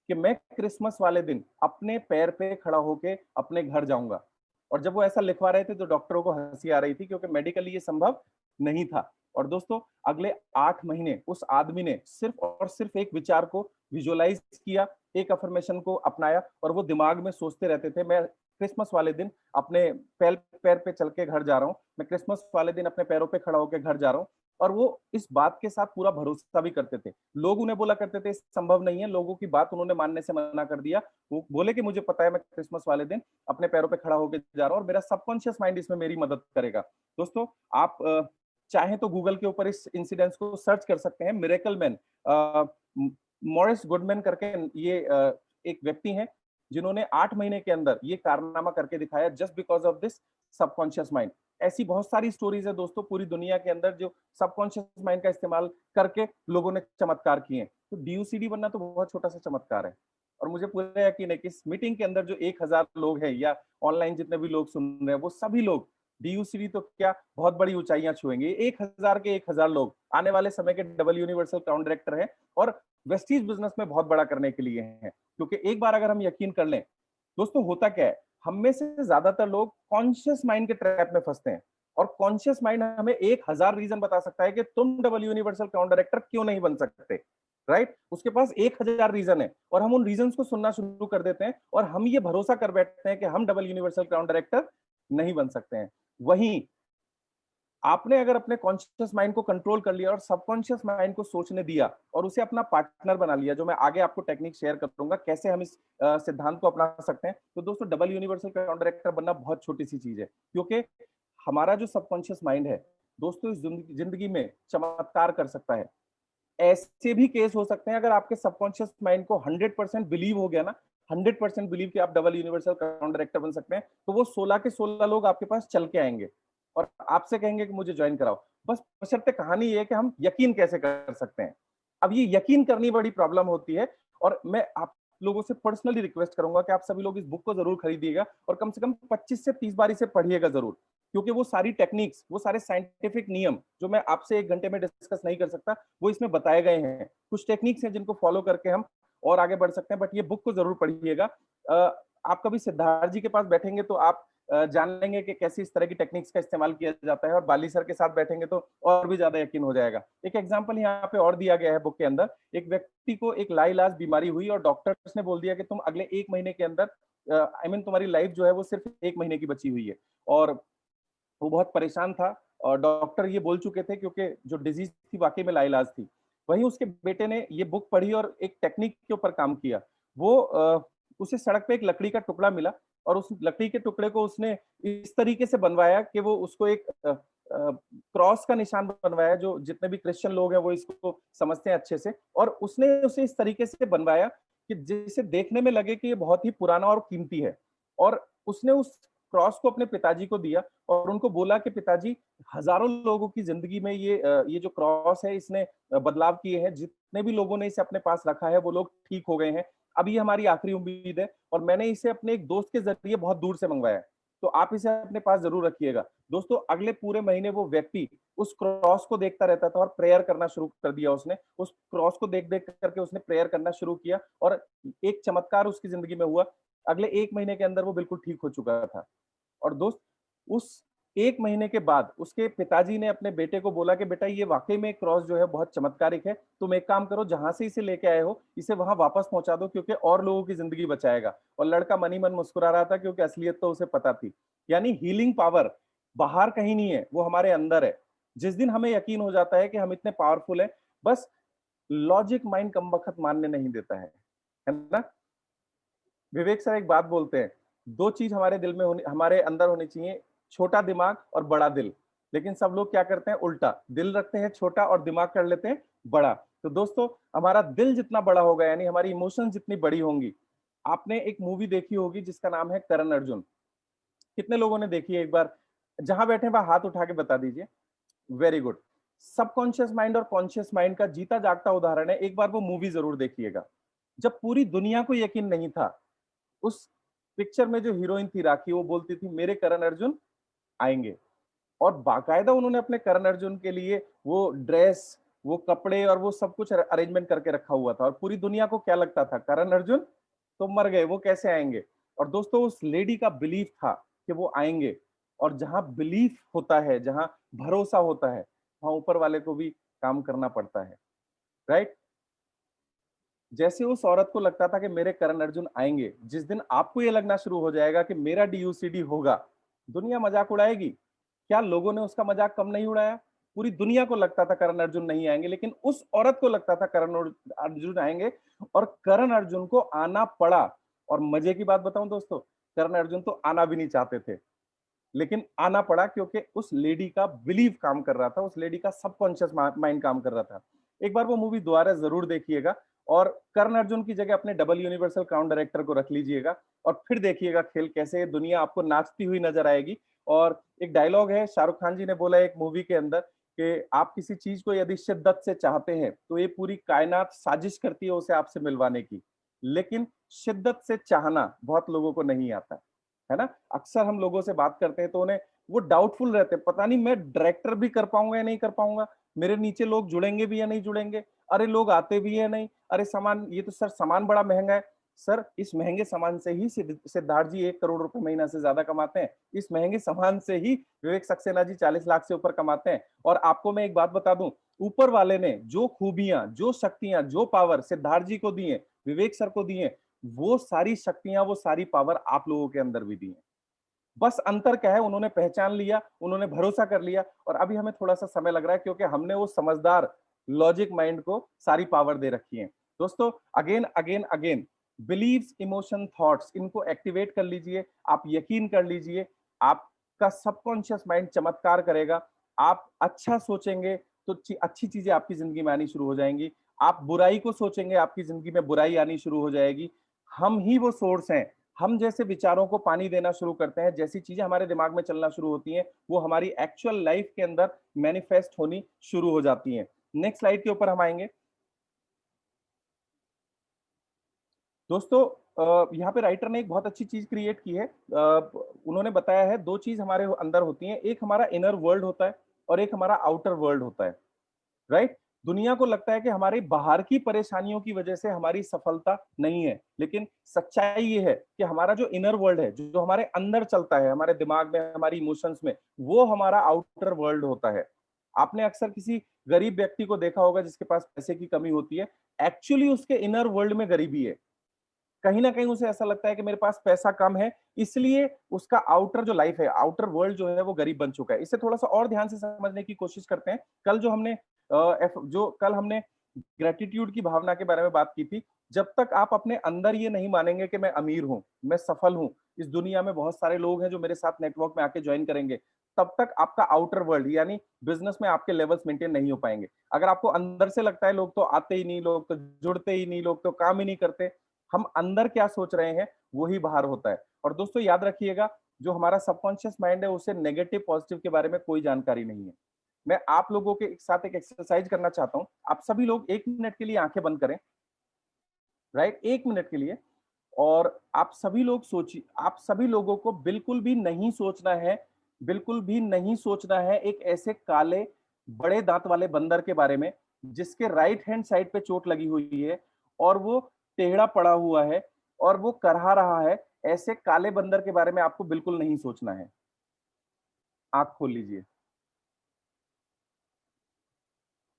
कि मैं क्रिसमस वाले दिन अपने पैर पे खड़ा होके अपने घर जाऊंगा। और जब वो ऐसा लिखवा रहे थे तो डॉक्टरों को हंसी आ रही थी, क्योंकि मेडिकली ये संभव नहीं था। और दोस्तों, अगले 8 महीने उस आदमी ने सिर्फ और सिर्फ एक विचार को विजुअलाइज किया, एक अफर्मेशन को अपनाया, और वो दिमाग में सोचते रहते थे, मैं क्रिसमस वाले दिन अपने पैर पैर पे चल के घर जा रहा हूँ, मैं क्रिसमस वाले दिन अपने पैरों पे खड़ा होकर घर जा रहा हूँ। और वो इस बात के साथ पूरा भरोसा भी करते थे। लोग उन्हें बोला करते थे संभव नहीं है, लोगों की बात उन्होंने मानने से मना कर दिया। वो बोले कि मुझे पता है मैं क्रिसमस वाले दिन अपने पैरों पे खड़ा होकर जा रहा हूँ और मेरा सबकॉन्शियस माइंड इसमें मेरी मदद करेगा। दोस्तों, आप चाहें तो गूगल के ऊपर इस इंसिडेंट्स को सर्च कर सकते हैं। मिरेकल मैन, मॉरिस गुडमैन करके ये एक व्यक्ति हैं जिन्होंने 8 महीने के अंदर ये कारनामा करके दिखाया, just because of this subconscious mind. ऐसी बहुत सारी स्टोरीज है दोस्तों पूरी दुनिया के अंदर, जो सबकॉन्शियस माइंड का इस्तेमाल करके लोगों ने चमत्कार किए हैं। तो DUCD बनना तो बहुत छोटा सा चमत्कार है। और मुझे पूरा यकीन है कि इस मीटिंग के अंदर जो 1000 लोग हैं या ऑनलाइन जितने भी लोग सुन रहे हैं, वो सभी लोग डीयूसीडी तो क्या बहुत बड़ी ऊंचाइयां छुएंगे। 1000 के 1000 लोग आने वाले समय के डबल यूनिवर्सल क्राउन डायरेक्टर हैं और वेस्टीज बिजनेस में बहुत बड़ा करने के लिए हैं। क्योंकि एक बार अगर हम यकीन कर लें, दोस्तों होता क्या है, हम में से ज्यादातर लोग कॉन्शियस माइंड के ट्रैप में फंसते हैं और कॉन्शियस माइंड हमें 1000 रीजन बता सकता है कि तुम डबल यूनिवर्सल क्राउन डायरेक्टर क्यों नहीं बन सकते, राइट। उसके पास 1000 रीजन है और हम उन रीजन को सुनना शुरू कर देते हैं और हम ये भरोसा कर बैठते हैं कि हम डबल यूनिवर्सल क्राउन डायरेक्टर नहीं बन सकते हैं। वहीं आपने अगर अपने कॉन्शियस माइंड को कंट्रोल कर लिया और सबकॉन्शियस माइंड को सोचने दिया और उसे अपना पार्टनर बना लिया, जो मैं आगे आपको टेक्निक शेयर करूंगा कैसे हम इस सिद्धांत को अपना सकते हैं, तो दोस्तों डबल यूनिवर्सल क्राउन डायरेक्टर बनना बहुत छोटी सी चीज है। क्योंकि हमारा जो सबकॉन्शियस माइंड है दोस्तों, इस जिंदगी में चमत्कार कर सकता है। ऐसे भी केस हो सकते हैं, अगर आपके सबकॉन्शियस माइंड को 100% बिलीव हो गया ना, 100% बिलीव कि आप डबल यूनिवर्सल क्राउन डायरेक्टर बन सकते हैं, तो वो 16 के 16 लोग आपके पास चल के आएंगे और आपसे कहेंगे कि मुझे ज्वाइन कराओ। बस बशर्ते कहानी ये है कि हम यकीन कैसे कर सकते हैं। अब ये यकीन करनी बड़ी प्रॉब्लम होती है और मैं आप लोगों से पर्सनली रिक्वेस्ट करूंगा कि आप सभी लोग इस बुक को जरूर खरीदिएगा और कम से कम 25 से 30 बार इसे पढ़िएगा जरूर। क्योंकि वो सारी टेक्निक्स, वो सारे साइंटिफिक नियम जो मैं आपसे 1 घंटे में डिस्कस नहीं कर सकता, वो इसमें बताए गए हैं। कुछ टेक्निक्स हैं जिनको फॉलो करके हम और आगे बढ़ सकते हैं, बट ये बुक को जरूर पढ़िएगा। आप कभी सिद्धार्थ जी के पास बैठेंगे तो आप जान लेंगे कि कैसे इस तरह की टेक्निक्स का इस्तेमाल किया जाता है और बाली सर के साथ बैठेंगे तो और भी ज्यादा यकीन हो जाएगा। एक एग्जांपल यहाँ पे और दिया गया है बुक के अंदर। एक व्यक्ति को एक लाइलाज बीमारी हुई और डॉक्टर्स ने बोल दिया कि तुम अगले 1 महीने के अंदर तुम्हारी लाइफ जो है वो सिर्फ 1 महीने की बची हुई है। और वो बहुत परेशान था और डॉक्टर ये बोल चुके थे क्योंकि जो डिजीज थी वाकई में लाइलाज थी। वहीं उसके बेटे ने ये बुक पढ़ी और एक टेक्निक के ऊपर काम किया। वो उसे सड़क पे एक लकड़ी का टुकड़ा मिला और उस लकड़ी के टुकड़े को उसने इस तरीके से बनवाया कि वो उसको एक क्रॉस का निशान बनवाया, जो जितने भी क्रिश्चियन लोग हैं वो इसको समझते हैं अच्छे से, और उसने उसे इस तरीके से बनवाया कि जिसे देखने में लगे कि ये बहुत ही पुराना और कीमती है। और उसने उस क्रॉस को अपने पिताजी को दिया और उनको बोला कि पिताजी, हजारों लोगों की जिंदगी में ये जो क्रॉस है इसने बदलाव किए हैं। जितने भी लोगों ने इसे अपने पास रखा है वो लोग ठीक हो गए हैं। अब ये हमारी आखिरी उम्मीद है और मैंने इसे अपने एक दोस्त के जरिए बहुत दूर से मंगवाया है, तो आप इसे अपने पास जरूर रखिएगा। दोस्तों अगले पूरे महीने वो व्यक्ति उस क्रॉस को देखता रहता था और प्रेयर करना शुरू कर दिया। उसने उस क्रॉस को देख देख करके उसने प्रेयर करना शुरू किया और एक चमत्कार उसकी जिंदगी में हुआ। अगले 1 महीने के अंदर वो बिल्कुल ठीक हो चुका था। और दोस्त उस 1 महीने के बाद उसके पिताजी ने अपने बेटे को बोला कि बेटा ये वाकई में क्रॉस जो है बहुत चमत्कारिक है, तुम एक काम करो, जहां से इसे लेके आए हो इसे वहां वापस पहुंचा दो क्योंकि और लोगों की जिंदगी बचाएगा। और लड़का मन ही मन मुस्कुरा रहा था क्योंकि असलियत तो उसे पता थी। यानी हीलिंग पावर बाहर कहीं नहीं है, वो हमारे अंदर है। जिस दिन हमें यकीन हो जाता है कि हम इतने पावरफुल हैं, बस लॉजिक माइंड कम वक्त मानने नहीं देता है ना। विवेक सर एक बात बोलते हैं, 2 चीज हमारे दिल में होनी, हमारे अंदर होनी चाहिए, छोटा दिमाग और बड़ा दिल। लेकिन सब लोग क्या करते हैं, उल्टा, दिल रखते हैं छोटा और दिमाग कर लेते हैं बड़ा। तो दोस्तों हमारा दिल जितना बड़ा होगा, यानी हमारी इमोशंस जितनी बड़ी होंगी। आपने एक मूवी देखी होगी जिसका नाम है करण अर्जुन। कितने लोगों ने देखी है? एक बार जहां बैठे वहां हाथ उठा के बता दीजिए। Very good. सबकॉन्शियस माइंड और कॉन्शियस माइंड का जीता जागता उदाहरण है। एक बार वो मूवी जरूर देखिएगा। जब पूरी दुनिया को यकीन नहीं था, उस पिक्चर में जो हीरोइन थी राखी, वो बोलती थी मेरे करण अर्जुन आएंगे। और बाकायदा उन्होंने अपने करण अर्जुन के लिए वो ड्रेस, वो कपड़े और वो सब कुछ अरेंजमेंट करके रखा हुआ था। और पूरी दुनिया को क्या लगता था, करण अर्जुन तो मर गए, वो कैसे आएंगे। और दोस्तों उस लेडी का बिलीफ था कि वो आएंगे। और जहां बिलीफ होता है, जहां भरोसा होता है, वहां ऊपर वाले को भी काम करना पड़ता है, राइट। जैसे उस औरत को लगता था कि मेरे करण अर्जुन आएंगे, जिस दिन आपको ये लगना शुरू हो जाएगा कि मेरा डीयूसीडी होगा, दुनिया मजाक उड़ाएगी। क्या लोगों ने उसका मजाक कम नहीं उड़ाया? पूरी दुनिया को लगता था करण अर्जुन नहीं आएंगे, लेकिन उस औरत को लगता था करण अर्जुन आएंगे और करण अर्जुन को आना पड़ा। और मजे की बात बताऊं दोस्तों, करण अर्जुन तो आना भी नहीं चाहते थे, लेकिन आना पड़ा क्योंकि उस लेडी का बिलीव काम कर रहा था, उस लेडी का सबकॉन्शियस माइंड काम कर रहा था। एक बार वो मूवी दोबारा जरूर देखिएगा और कर्ण अर्जुन की जगह अपने डबल यूनिवर्सल क्राउन डायरेक्टर को रख लीजिएगा और फिर देखिएगा खेल कैसे दुनिया आपको नाचती हुई नजर आएगी। और एक डायलॉग है, शाहरुख खान जी ने बोला एक मूवी के अंदर कि आप किसी चीज को यदि शिद्दत से चाहते हैं तो ये पूरी कायनात साजिश करती है उसे आपसे मिलवाने की, लेकिन शिद्दत से चाहना बहुत लोगों को नहीं आता है ना। अक्सर हम लोगों से बात करते हैं तो उन्हें वो डाउटफुल रहते हैं, पता नहीं मैं डायरेक्टर भी कर पाऊंगा या नहीं कर पाऊंगा, मेरे नीचे लोग जुड़ेंगे भी या नहीं जुड़ेंगे, अरे लोग आते भी है नहीं, अरे सामान, ये तो सर सामान बड़ा महंगा है। सर इस महंगे सामान से ही सिद्धार्थ जी 1 करोड़ रुपए महीना से ज्यादा कमाते हैं, इस महंगे सामान से ही विवेक सक्सेना जी 40 लाख से ऊपर कमाते हैं। और आपको मैं एक बात बता दूं, ऊपर वाले ने जो खूबियां, जो शक्तियां, जो पावर सिद्धार्थ जी को दी है, विवेक सर को दी है, वो सारी शक्तियां, वो सारी पावर आप लोगों के अंदर भी दी है। बस अंतर क्या है, उन्होंने पहचान लिया, उन्होंने भरोसा कर लिया, और अभी हमें थोड़ा सा समय लग रहा है क्योंकि हमने वो समझदार लॉजिक माइंड को सारी पावर दे रखी है। दोस्तों again again again, believes, emotion, thoughts, इनको एक्टिवेट कर लीजिए। आप यकीन कर लीजिए, आपका सबकॉन्शियस माइंड चमत्कार करेगा। आप अच्छा सोचेंगे तो अच्छी चीजें आपकी जिंदगी में आनी शुरू हो जाएंगी। आप बुराई को सोचेंगे, आपकी जिंदगी में बुराई आनी शुरू हो जाएगी। हम ही वो सोर्स हैं। हम जैसे विचारों को पानी देना शुरू करते हैं, जैसी चीजें हमारे दिमाग में चलना शुरू होती हैं, वो हमारी एक्चुअल लाइफ के अंदर मैनिफेस्ट होनी शुरू हो जाती हैं। नेक्स्ट स्लाइड के ऊपर हम आएंगे। दोस्तों यहाँ पे राइटर ने एक बहुत अच्छी चीज क्रिएट की है। उन्होंने बताया है दो चीज हमारे अंदर होती हैं, एक हमारा इनर वर्ल्ड होता है और एक हमारा आउटर वर्ल्ड होता है, राइट। दुनिया को लगता है कि हमारी बाहर की परेशानियों की वजह से हमारी सफलता नहीं है, लेकिन सच्चाई ये है कि हमारा जो इनर वर्ल्ड है, जो हमारे अंदर चलता है, हमारे दिमाग में, हमारी इमोशंस में, वो हमारा आउटर वर्ल्ड होता है। आपने अक्सर किसी गरीब व्यक्ति को देखा होगा जिसके पास पैसे की कमी होती है, एक्चुअली उसके इनर वर्ल्ड में गरीबी है। कहीं ना कहीं उसे ऐसा लगता है कि मेरे पास पैसा कम है, इसलिए उसका आउटर जो लाइफ है, आउटर वर्ल्ड जो है वो गरीब बन चुका है। इसे थोड़ा सा और ध्यान से समझने की कोशिश करते हैं। कल हमने ग्रेटिट्यूड की भावना के बारे में बात की थी। जब तक आप अपने अंदर ये नहीं मानेंगे कि मैं अमीर हूं, मैं सफल हूं, इस दुनिया में बहुत सारे लोग हैं जो मेरे साथ नेटवर्क में आके ज्वाइन करेंगे, तब तक आपका आउटर वर्ल्ड यानी बिजनेस में आपके लेवल्स मेंटेन नहीं हो पाएंगे। अगर आपको अंदर से लगता है लोग तो आते ही नहीं, लोग तो जुड़ते ही नहीं, लोग तो काम ही नहीं करते, हम अंदर क्या सोच रहे हैं वही बाहर होता है। और दोस्तों याद रखिएगा, जो हमारा सबकॉन्शियस माइंड है उसे नेगेटिव पॉजिटिव के बारे में कोई जानकारी नहीं है। मैं आप लोगों के साथ एक एक्सरसाइज करना चाहता हूं। आप सभी लोग 1 मिनट के लिए आंखें बंद करें, राइट, 1 मिनट के लिए। और आप सभी लोग सोचिए, आप सभी लोगों को बिल्कुल भी नहीं सोचना है, बिल्कुल भी नहीं सोचना है एक ऐसे काले बड़े दांत वाले बंदर के बारे में जिसके राइट हैंड साइड पे चोट लगी हुई है और वो टेढ़ा पड़ा हुआ है और वो करहा रहा है। ऐसे काले बंदर के बारे में आपको बिल्कुल नहीं सोचना है। आंख खोल लीजिए।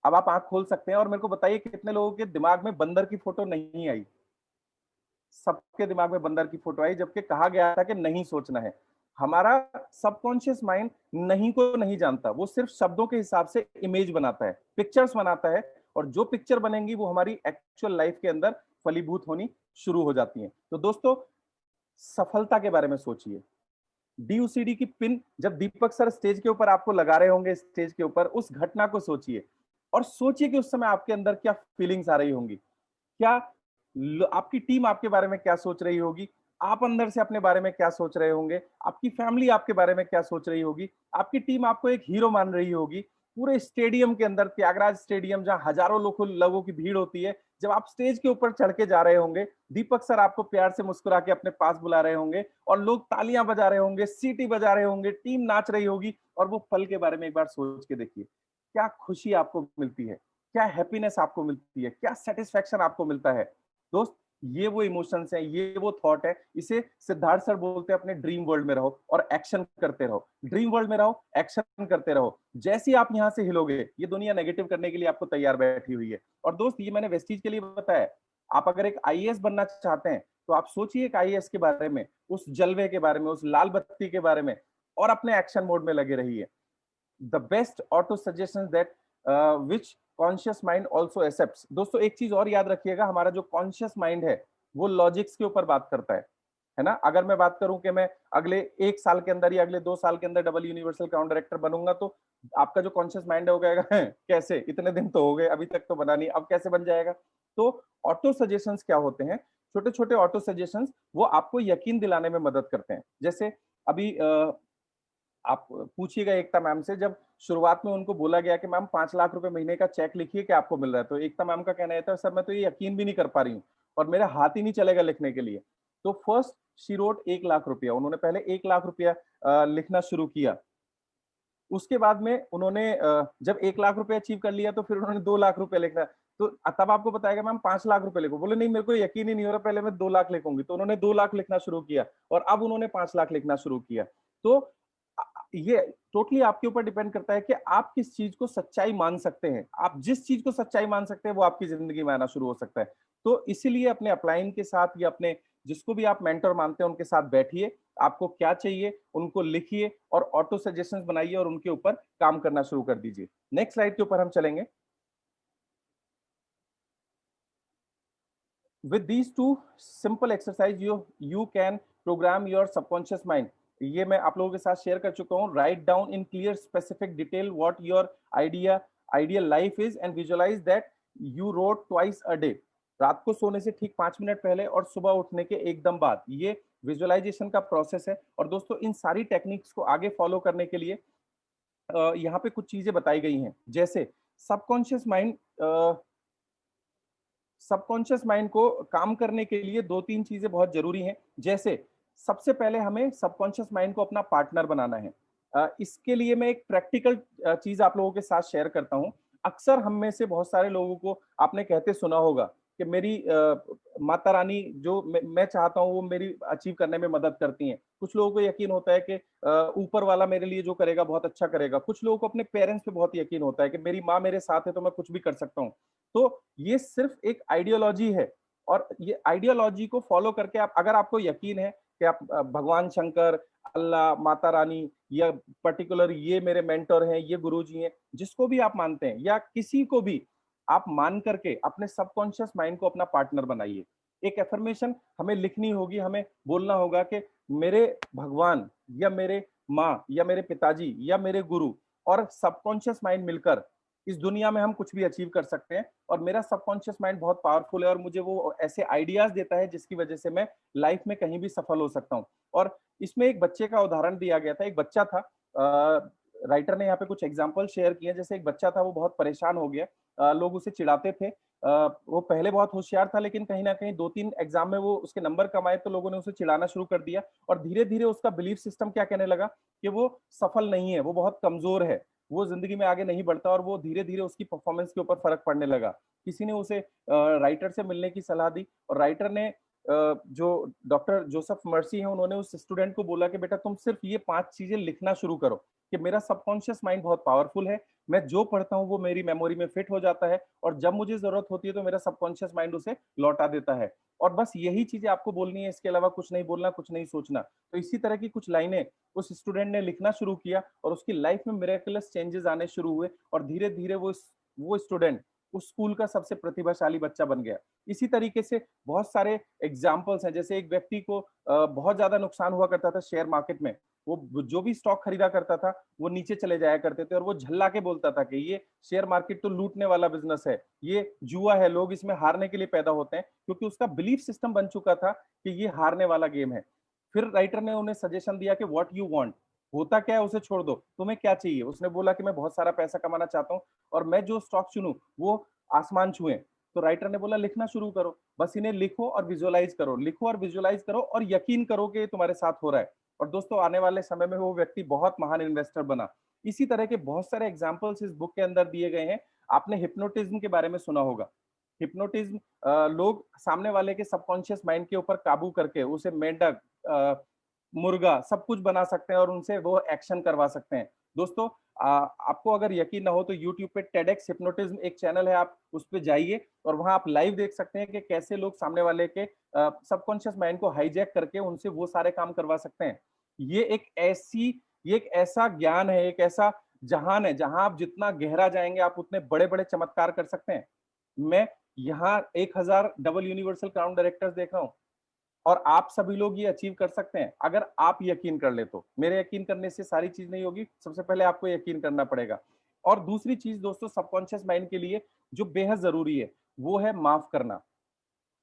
अब आप आंख खोल सकते हैं और मेरे को बताइए कितने लोगों के दिमाग में बंदर की फोटो नहीं आई। सबके दिमाग में बंदर की फोटो आई, जबकि कहा गया था कि नहीं सोचना है। हमारा सबकॉन्शियस माइंड नहीं को नहीं जानता, वो सिर्फ शब्दों के हिसाब से इमेज बनाता है, पिक्चर्स बनाता है, और जो पिक्चर बनेंगी वो हमारी एक्चुअल लाइफ के अंदर फलीभूत होनी शुरू हो जाती हैं। तो दोस्तों सफलता के बारे में सोचिए। डीयूसीडी की पिन जब दीपक सर स्टेज के ऊपर आपको लगा रहे होंगे, स्टेज के ऊपर उस घटना को सोचिए और सोचिए कि उस समय आपके अंदर क्या फीलिंग्स आ रही होंगी, क्या आपकी टीम आपके बारे में क्या सोच रही होगी, आप अंदर से अपने बारे में क्या सोच रहे होंगे, आपकी फैमिली आपके बारे में क्या सोच रही होगी, आपकी टीम आपको एक हीरो मान रही होगी। पूरे स्टेडियम के अंदर, त्यागराज स्टेडियम जहां हजारों लोगों की भीड़ होती है, जब आप स्टेज के ऊपर चढ़ के जा रहे होंगे, दीपक सर आपको प्यार से मुस्कुरा के अपने पास बुला रहे होंगे और लोग तालियां बजा रहे होंगे, सीटी बजा रहे होंगे, टीम नाच रही होगी, और वो पल के बारे में एक बार सोच के देखिए, क्या खुशी आपको मिलती है, क्या हैप्पीनेस आपको मिलती है, क्या सेटिस्फेक्शन आपको मिलता है। दोस्त ये वो इमोशंस हैं, ये वो थॉट है, इसे सिद्धार्थ सर बोलते हैं अपने ड्रीम वर्ल्ड में रहो और एक्शन करते रहो। ड्रीम वर्ल्ड में रहो, एक्शन करते रहो। जैसे ही आप यहां से हिलोगे, ये दुनिया नेगेटिव करने के लिए आपको तैयार बैठी हुई है। और दोस्त ये मैंने वेस्टीज के लिए बताया, आप अगर एक आईएएस बनना चाहते हैं तो आप सोचिए एक आईएएस के बारे में, उस जलवे के बारे में, उस लाल बत्ती के बारे में, और अपने एक्शन मोड में लगे रहिए। The best auto suggestion that which conscious mind also accepts. दोस्तों एक चीज और याद रखिएगा, हमारा जो कॉन्शियस माइंड है वो लॉजिक्स के ऊपर बात करता है ना। अगर मैं बात करूं कि मैं अगले 1 साल के अंदर या अगले 2 साल के अंदर डबल यूनिवर्सल क्राउन डायरेक्टर बनूंगा, तो आपका जो कॉन्शियस माइंड है वो कहेगा कैसे, इतने दिन तो हो गए अभी तक तो बना नहीं, अब कैसे बन जाएगा। तो ऑटो सजेशंस क्या होते हैं, छोटे छोटे ऑटो सजेशंस, वो आपको यकीन दिलाने में मदद करते हैं। जैसे अभी आप पूछिएगा एकता मैम से, जब शुरुआत में उनको बोला गया कि मैम 5 लाख रुपए महीने का चेक लिखिए कि आपको मिल रहा है, तो एकता मैम का कहना था सर मैं तो ये यकीन भी नहीं कर पा रही हूँ। और मेरा हाथ ही नहीं चलेगा लिखने के लिए। तो फर्स्ट शी रोट 1 लाख रुपया, उन्होंने पहले 1 लाख रुपया लिखना शुरू किया। उसके बाद में उन्होंने जब 1 लाख रुपए अचीव कर लिया तो फिर उन्होंने 2 लाख रुपए लिखना। तो तब आपको बताएगा मैम 5 लाख रुपए लिखो, बोले नहीं मेरे को यकीन ही नहीं हो रहा, पहले मैं 2 लाख लिखूंगी। तो उन्होंने 2 लाख लिखना शुरू किया और अब उन्होंने 5 लाख लिखना शुरू किया। तो ये टोटली आपके ऊपर डिपेंड करता है कि आप किस चीज को सच्चाई मान सकते हैं। आप जिस चीज को सच्चाई मान सकते हैं वो आपकी जिंदगी में आना शुरू हो सकता है। तो इसीलिए अपने अपलाइन के साथ या अपने जिसको भी आप मेंटर मानते हैं उनके साथ बैठिए, आपको क्या चाहिए उनको लिखिए और ऑटो सजेशंस बनाइए और उनके ऊपर काम करना शुरू कर दीजिए। नेक्स्ट स्लाइड के ऊपर हम चलेंगे। With these two simple exercise you can program your subconscious mind। ये मैं आप लोगों के साथ शेयर कर चुका हूँ। Write down in clear specific detail what your ideal life is and visualise that you wrote twice a day. रात को सोने से ठीक 5 मिनट पहले और सुबह उठने के एकदम बाद, ये विजुअलाइजेशन का प्रोसेस है। और दोस्तों इन सारी टेक्निक्स को आगे फॉलो करने के लिए यहाँ पे कुछ चीजें बताई गई हैं, जैसे सबकॉन्शियस माइंड सबकॉन्शियस माइंड को काम करने के लिए 2-3 चीजें बहुत जरूरी हैं। जैसे सबसे पहले हमें सबकॉन्शियस माइंड को अपना पार्टनर बनाना है। इसके लिए मैं एक प्रैक्टिकल चीज आप लोगों के साथ शेयर करता हूं। अक्सर हम में से बहुत सारे लोगों को आपने कहते सुना होगा कि मेरी माता रानी जो मैं चाहता हूं वो मेरी अचीव करने में मदद करती हैं। कुछ लोगों को यकीन होता है कि ऊपर वाला मेरे लिए जो करेगा बहुत अच्छा करेगा। कुछ लोगों को अपने पेरेंट्स पे बहुत यकीन होता है कि मेरी माँ मेरे साथ है तो मैं कुछ भी कर सकता हूँ। तो ये सिर्फ एक आइडियोलॉजी है और ये आइडियोलॉजी को फॉलो करके आप, अगर आपको यकीन है कि आप भगवान शंकर, अल्लाह, माता रानी या पर्टिकुलर ये मेरे मेंटर हैं, ये गुरुजी हैं, जिसको भी आप मानते हैं या किसी को भी आप मान करके अपने सबकॉन्शियस माइंड को अपना पार्टनर बनाइए। एक एफर्मेशन हमें लिखनी होगी, हमें बोलना होगा कि मेरे भगवान या मेरे माँ या मेरे पिताजी या मेरे गुरु और सबकॉन्शियस माइंड मिलकर इस दुनिया में हम कुछ भी अचीव कर सकते हैं। और मेरा सबकॉन्शियस माइंड बहुत पावरफुल है और मुझे वो ऐसे आइडियाज देता है जिसकी वजह से मैं लाइफ में कहीं भी सफल हो सकता हूँ। और इसमें एक बच्चे का उदाहरण दिया गया था। एक बच्चा था, राइटर ने यहाँ पे कुछ एग्जाम्पल शेयर किए। जैसे एक बच्चा था, वो बहुत परेशान हो गया, लोग उसे चिढ़ाते थे। वो पहले बहुत होशियार था लेकिन कहीं ना कहीं 2-3 एग्जाम में वो उसके नंबर कम आए तो लोगों ने उसे चिढ़ाना शुरू कर दिया। और धीरे धीरे उसका बिलीफ सिस्टम क्या कहने लगा कि वो सफल नहीं है, वो बहुत कमजोर है, वो जिंदगी में आगे नहीं बढ़ता। और वो धीरे धीरे उसकी परफॉर्मेंस के ऊपर फर्क पड़ने लगा। किसी ने उसे राइटर से मिलने की सलाह दी और राइटर ने जो डॉक्टर जोसेफ मर्सी हैं उन्होंने उस स्टूडेंट को बोला कि बेटा तुम सिर्फ ये 5 चीजें लिखना शुरू करो कि मेरा सबकॉन्शियस माइंड बहुत पावरफुल है, मैं जो पढ़ता हूँ वो मेरी मेमोरी में फिट हो जाता है और जब मुझे जरूरत होती है तो मेरा सबकॉन्शियस माइंड उसे लौटा देता है। और बस यही चीजें आपको बोलनी है, इसके अलावा कुछ नहीं बोलना, कुछ नहीं सोचना। तो इसी तरह की कुछ लाइनें उस स्टूडेंट ने लिखना शुरू किया और उसकी लाइफ में मिरेकलस चेंजेस आने शुरू हुए और धीरे धीरे वो स्टूडेंट उस स्कूल का सबसे प्रतिभाशाली बच्चा बन गया। इसी तरीके से बहुत सारे एग्जाम्पल्स हैं। जैसे एक व्यक्ति को बहुत ज्यादा नुकसान हुआ करता था शेयर मार्केट में, वो जो भी स्टॉक खरीदा करता था वो नीचे चले जाया करते थे और वो झल्ला के बोलता था कि ये शेयर मार्केट तो लूटने वाला बिजनेस है, ये जुआ है, लोग इसमें हारने के लिए पैदा होते हैं, क्योंकि उसका बिलीफ सिस्टम बन चुका था कि ये हारने वाला गेम है। फिर राइटर ने उन्हें सजेशन दिया कि व्हाट यू वांट, होता क्या है उसे छोड़ दो, तुम्हें क्या चाहिए। उसने बोला कि मैं बहुत सारा पैसा कमाना चाहता हूँ और मैं जो स्टॉक चुनूं वो आसमान छुए। तो राइटर ने बोला लिखना शुरू करो, बस इन्हें लिखो और विजुअलाइज करो, लिखो और विजुअलाइज करो और यकीन करो कि तुम्हारे साथ हो रहा है। और दोस्तों आने वाले समय में वो व्यक्ति बहुत महान इन्वेस्टर बना। इसी तरह के बहुत सारे एग्जाम्पल्स इस बुक के अंदर दिए गए हैं। आपने हिप्नोटिज्म के बारे में सुना होगा। हिप्नोटिज्म, लोग सामने वाले के सबकॉन्शियस माइंड के ऊपर काबू करके उसे मेंढक, मुर्गा सब कुछ बना सकते हैं और उनसे वो एक्शन करवा सकते हैं। दोस्तों आपको अगर यकीन ना हो तो यूट्यूब पे टेडेक्स हिप्नोटिज्म एक चैनल है, आप उस पर जाइए और वहां आप लाइव देख सकते हैं कि कैसे लोग सामने वाले के सबकॉन्शियस माइंड को हाईजैक करके उनसे वो सारे काम करवा सकते हैं। ये एक ऐसी ये एक ऐसा ज्ञान है, एक ऐसा जहान है जहां आप जितना गहरा जाएंगे आप उतने बड़े बड़े चमत्कार कर सकते हैं। मैं यहाँ 1000 डबल यूनिवर्सल क्राउन डायरेक्टर्स देख रहा हूँ और आप सभी लोग ये अचीव कर सकते हैं अगर आप यकीन कर ले तो। मेरे यकीन करने से सारी चीज नहीं होगी, सबसे पहले आपको यकीन करना पड़ेगा। और दूसरी चीज दोस्तों सबकॉन्शियस माइंड के लिए जो बेहद जरूरी है वो है माफ करना।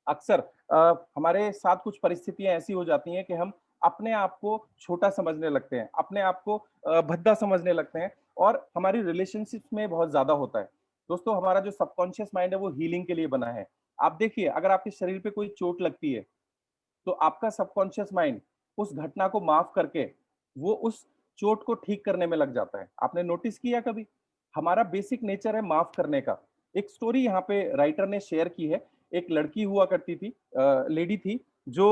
अक्सर हमारे साथ कुछ परिस्थितियां ऐसी हो जाती हैं कि हम अपने आप को छोटा समझने लगते हैं, अपने आप को भद्दा समझने लगते हैं और हमारी रिलेशनशिप में बहुत ज्यादा होता है। दोस्तों हमारा जो सबकॉन्शियस माइंड है वो हीलिंग के लिए बना है। आप देखिए, अगर आपके शरीर पे कोई चोट लगती है, तो आपका सबकॉन्शियस माइंड उस घटना को माफ करके वो उस चोट को ठीक करने में लग जाता है। आपने नोटिस किया कभी? हमारा बेसिक नेचर है माफ करने का। एक स्टोरी यहाँ पे राइटर ने शेयर की है। एक लड़की हुआ करती थी, लेडी थी, जो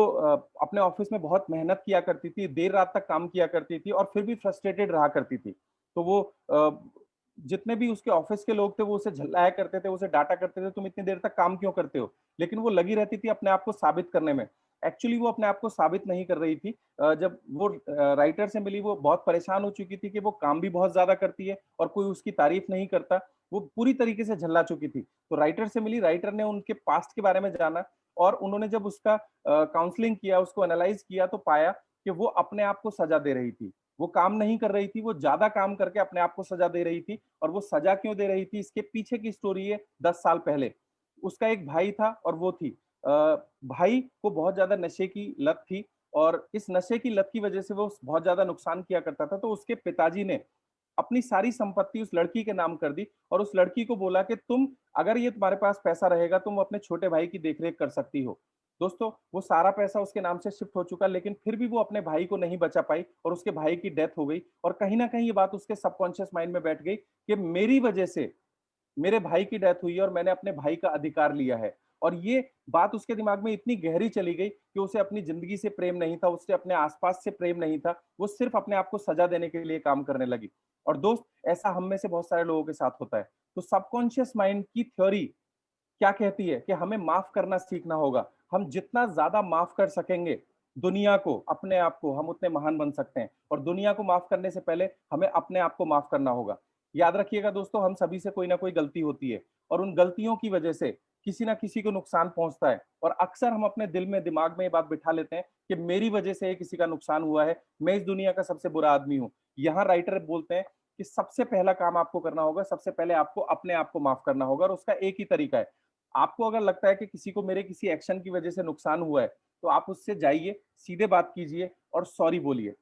अपने ऑफिस में बहुत मेहनत किया करती थी, देर रात तक काम किया करती थी और फिर भी फ्रस्ट्रेटेड रहा करती थी। तो वो जितने भी उसके ऑफिस के लोग थे वो उसे झल्लाया करते थे, उसे डांटा करते थे, तुम इतनी देर तक काम क्यों करते हो? लेकिन वो लगी रहती थी अपने आप को साबित करने में। एक्चुअली वो अपने आप को साबित नहीं कर रही थी। जब वो राइटर से मिली, वो बहुत परेशान हो चुकी थी कि वो काम भी बहुत ज्यादा करती है और कोई उसकी तारीफ नहीं करता। वो पूरी तरीके से झल्ला चुकी थी। तो राइटर से मिली, राइटर ने उनके पास्ट के बारे में जाना और उन्होंने जब उसका काउंसलिंग किया, उसको एनालाइज किया, तो पाया कि वो अपने आप को सजा दे रही थी। वो काम नहीं कर रही थी, वो ज्यादा काम करके अपने आप को सजा दे रही थी। और वो सजा क्यों दे रही थी, इसके पीछे की स्टोरी है 10 साल पहले। उसका एक भाई था और वो थी, भाई को बहुत ज्यादा नशे की लत थी और इस नशे की लत की वजह से वो बहुत ज्यादा नुकसान किया करता था। तो उसके पिताजी ने अपनी सारी संपत्ति उस लड़की के नाम कर दी और उस लड़की को बोला कि तुम, अगर ये तुम्हारे पास पैसा रहेगा, तुम अपने छोटे भाई की देखरेख कर सकती हो। दोस्तों, वो सारा पैसा उसके नाम से शिफ्ट हो चुका, लेकिन फिर भी वो अपने भाई को नहीं बचा पाई और उसके भाई की डेथ हो गई। और कहीं ना कहीं ये बात उसके सबकॉन्शियस माइंड में बैठ गई कि मेरी वजह से मेरे भाई की डेथ हुई है और मैंने अपने भाई का अधिकार लिया है। और ये बात उसके दिमाग में इतनी गहरी चली गई कि उसे अपनी जिंदगी से प्रेम नहीं था, उससे अपने आसपास से प्रेम नहीं था, वो सिर्फ अपने आप को सजा देने के लिए काम करने लगी। और दोस्त, ऐसा हम में से बहुत सारे लोगों के साथ होता है। तो सबकॉन्शियस माइंड की थ्योरी क्या कहती है कि हमें माफ करना सीखना होगा। हम जितना ज्यादा माफ कर सकेंगे दुनिया को, अपने आप को, हम उतने महान बन सकते हैं। और दुनिया को माफ करने से पहले हमें अपने आप को माफ करना होगा। याद रखिएगा दोस्तों, हम सभी से कोई ना कोई गलती होती है और उन गलतियों की वजह से किसी ना किसी को नुकसान पहुंचता है। और अक्सर हम अपने दिल में, दिमाग में ये बात बिठा लेते हैं कि मेरी वजह से किसी का नुकसान हुआ है, मैं इस दुनिया का सबसे बुरा आदमी हूं। यहाँ राइटर बोलते हैं कि सबसे पहला काम आपको करना होगा, सबसे पहले आपको अपने आप को माफ करना होगा। और उसका एक ही तरीका है। आपको अगर लगता है कि किसी को मेरे किसी एक्शन की वजह से नुकसान हुआ है, तो आप उससे जाइए, सीधे बात कीजिए और सॉरी बोलिए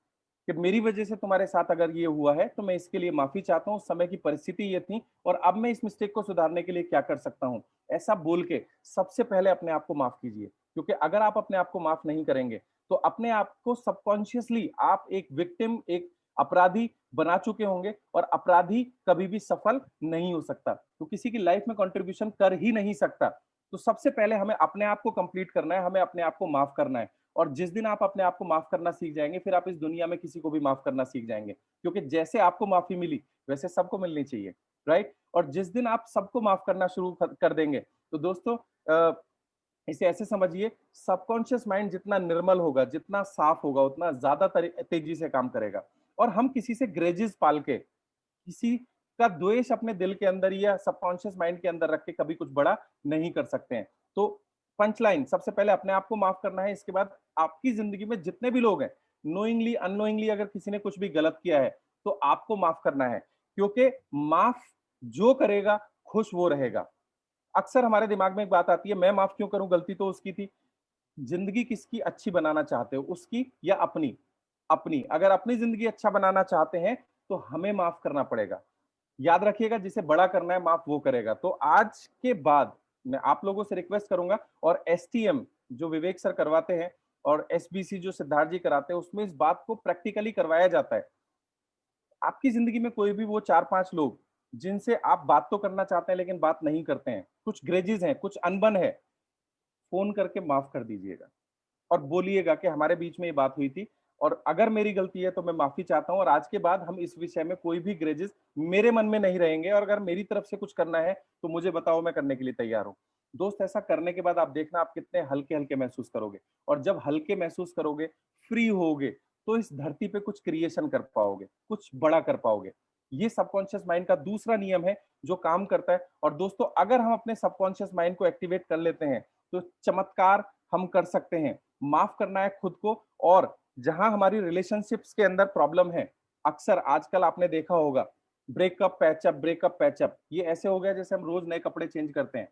कि मेरी वजह से तुम्हारे साथ अगर ये हुआ है तो मैं इसके लिए माफी चाहता हूँ, उस समय की परिस्थिति ये थी और अब मैं इस मिस्टेक को सुधारने के लिए क्या कर सकता हूँ। ऐसा बोल के सबसे पहले अपने आप को माफ कीजिए। क्योंकि अगर आप अपने आप को माफ नहीं करेंगे तो अपने आप को सबकॉन्शियसली आप एक विक्टिम, एक अपराधी बना चुके होंगे। और अपराधी कभी भी सफल नहीं हो सकता, तो किसी की लाइफ में कंट्रीब्यूशन कर ही नहीं सकता। तो सबसे पहले हमें अपने आप को कंप्लीट करना है, हमें अपने आप को माफ करना है। और जिस दिन आप अपने आप को माफ करना सीख जाएंगे, फिर आप इस दुनिया में किसी को भी माफ करना सीख जाएंगे। क्योंकि जैसे आपको माफी मिली वैसे सबको मिलनी चाहिए, राइट? और जिस दिन आप सबको माफ करना शुरू कर देंगे, तो दोस्तों, इसे ऐसे समझिए, सबकॉन्शियस माइंड जितना निर्मल होगा, जितना साफ होगा, उतना ज्यादा तेजी से काम करेगा। और हम किसी से ग्रेजेस पाल के, किसी का द्वेष अपने दिल के अंदर या सबकॉन्शियस माइंड के अंदर रख के कभी कुछ बड़ा नहीं कर सकते हैं। तो पंच लाइन, सबसे पहले अपने आप को माफ करना है। इसके बाद आपकी जिंदगी में जितने भी लोग हैं, नोइंगली अननोइंगली अगर किसी ने कुछ भी गलत किया है, तो आपको माफ करना है। क्योंकि माफ जो करेगा खुश वो रहेगा। अक्सर हमारे दिमाग में एक बात आती है, मैं माफ क्यों करूं, गलती तो उसकी थी। जिंदगी किसकी अच्छी बनाना चाहते हो, उसकी या अपनी? अपनी। अगर अपनी जिंदगी अच्छा बनाना चाहते हैं तो हमें माफ करना पड़ेगा। याद रखिएगा, जिसे बड़ा करना है माफ वो करेगा। तो आज के बाद मैं आप लोगों से रिक्वेस्ट करूंगा, और एसटीएम जो विवेक सर करवाते हैं और एसबीसी जो सिद्धार्थ जी कराते हैं, उसमें इस बात को प्रैक्टिकली करवाया जाता है। आपकी जिंदगी में कोई भी वो 4-5 लोग जिनसे आप बात तो करना चाहते हैं लेकिन बात नहीं करते हैं, कुछ ग्रेजेस हैं, कुछ अनबन है, फोन करके माफ कर दीजिएगा और बोलिएगा कि हमारे बीच में ये बात हुई थी और अगर मेरी गलती है तो मैं माफी चाहता हूं, और आज के बाद हम इस विषय में कोई भी ग्रेजेस मेरे मन में नहीं रहेंगे, और अगर मेरी तरफ से कुछ करना है तो मुझे बताओ, मैं करने के लिए तैयार हूं। दोस्त, ऐसा करने के बाद आप देखना आप कितने हल्के हल्के महसूस करोगे। और जब हल्के महसूस करोगे, फ्री होगे, तो इस धरती पे कुछ क्रिएशन कर पाओगे, कुछ बड़ा कर पाओगे। ये सबकॉन्शियस माइंड का दूसरा नियम है जो काम करता है। और दोस्तों, अगर हम अपने सबकॉन्शियस माइंड को एक्टिवेट कर लेते हैं तो चमत्कार हम कर सकते हैं। माफ करना है खुद को। और जहां हमारी रिलेशनशिप्स के अंदर प्रॉब्लम है, अक्सर आजकल आपने देखा होगा, ब्रेकअप पैचअप, ब्रेकअप पैचअप, ये ऐसे हो गया जैसे हम रोज नए कपड़े चेंज करते हैं।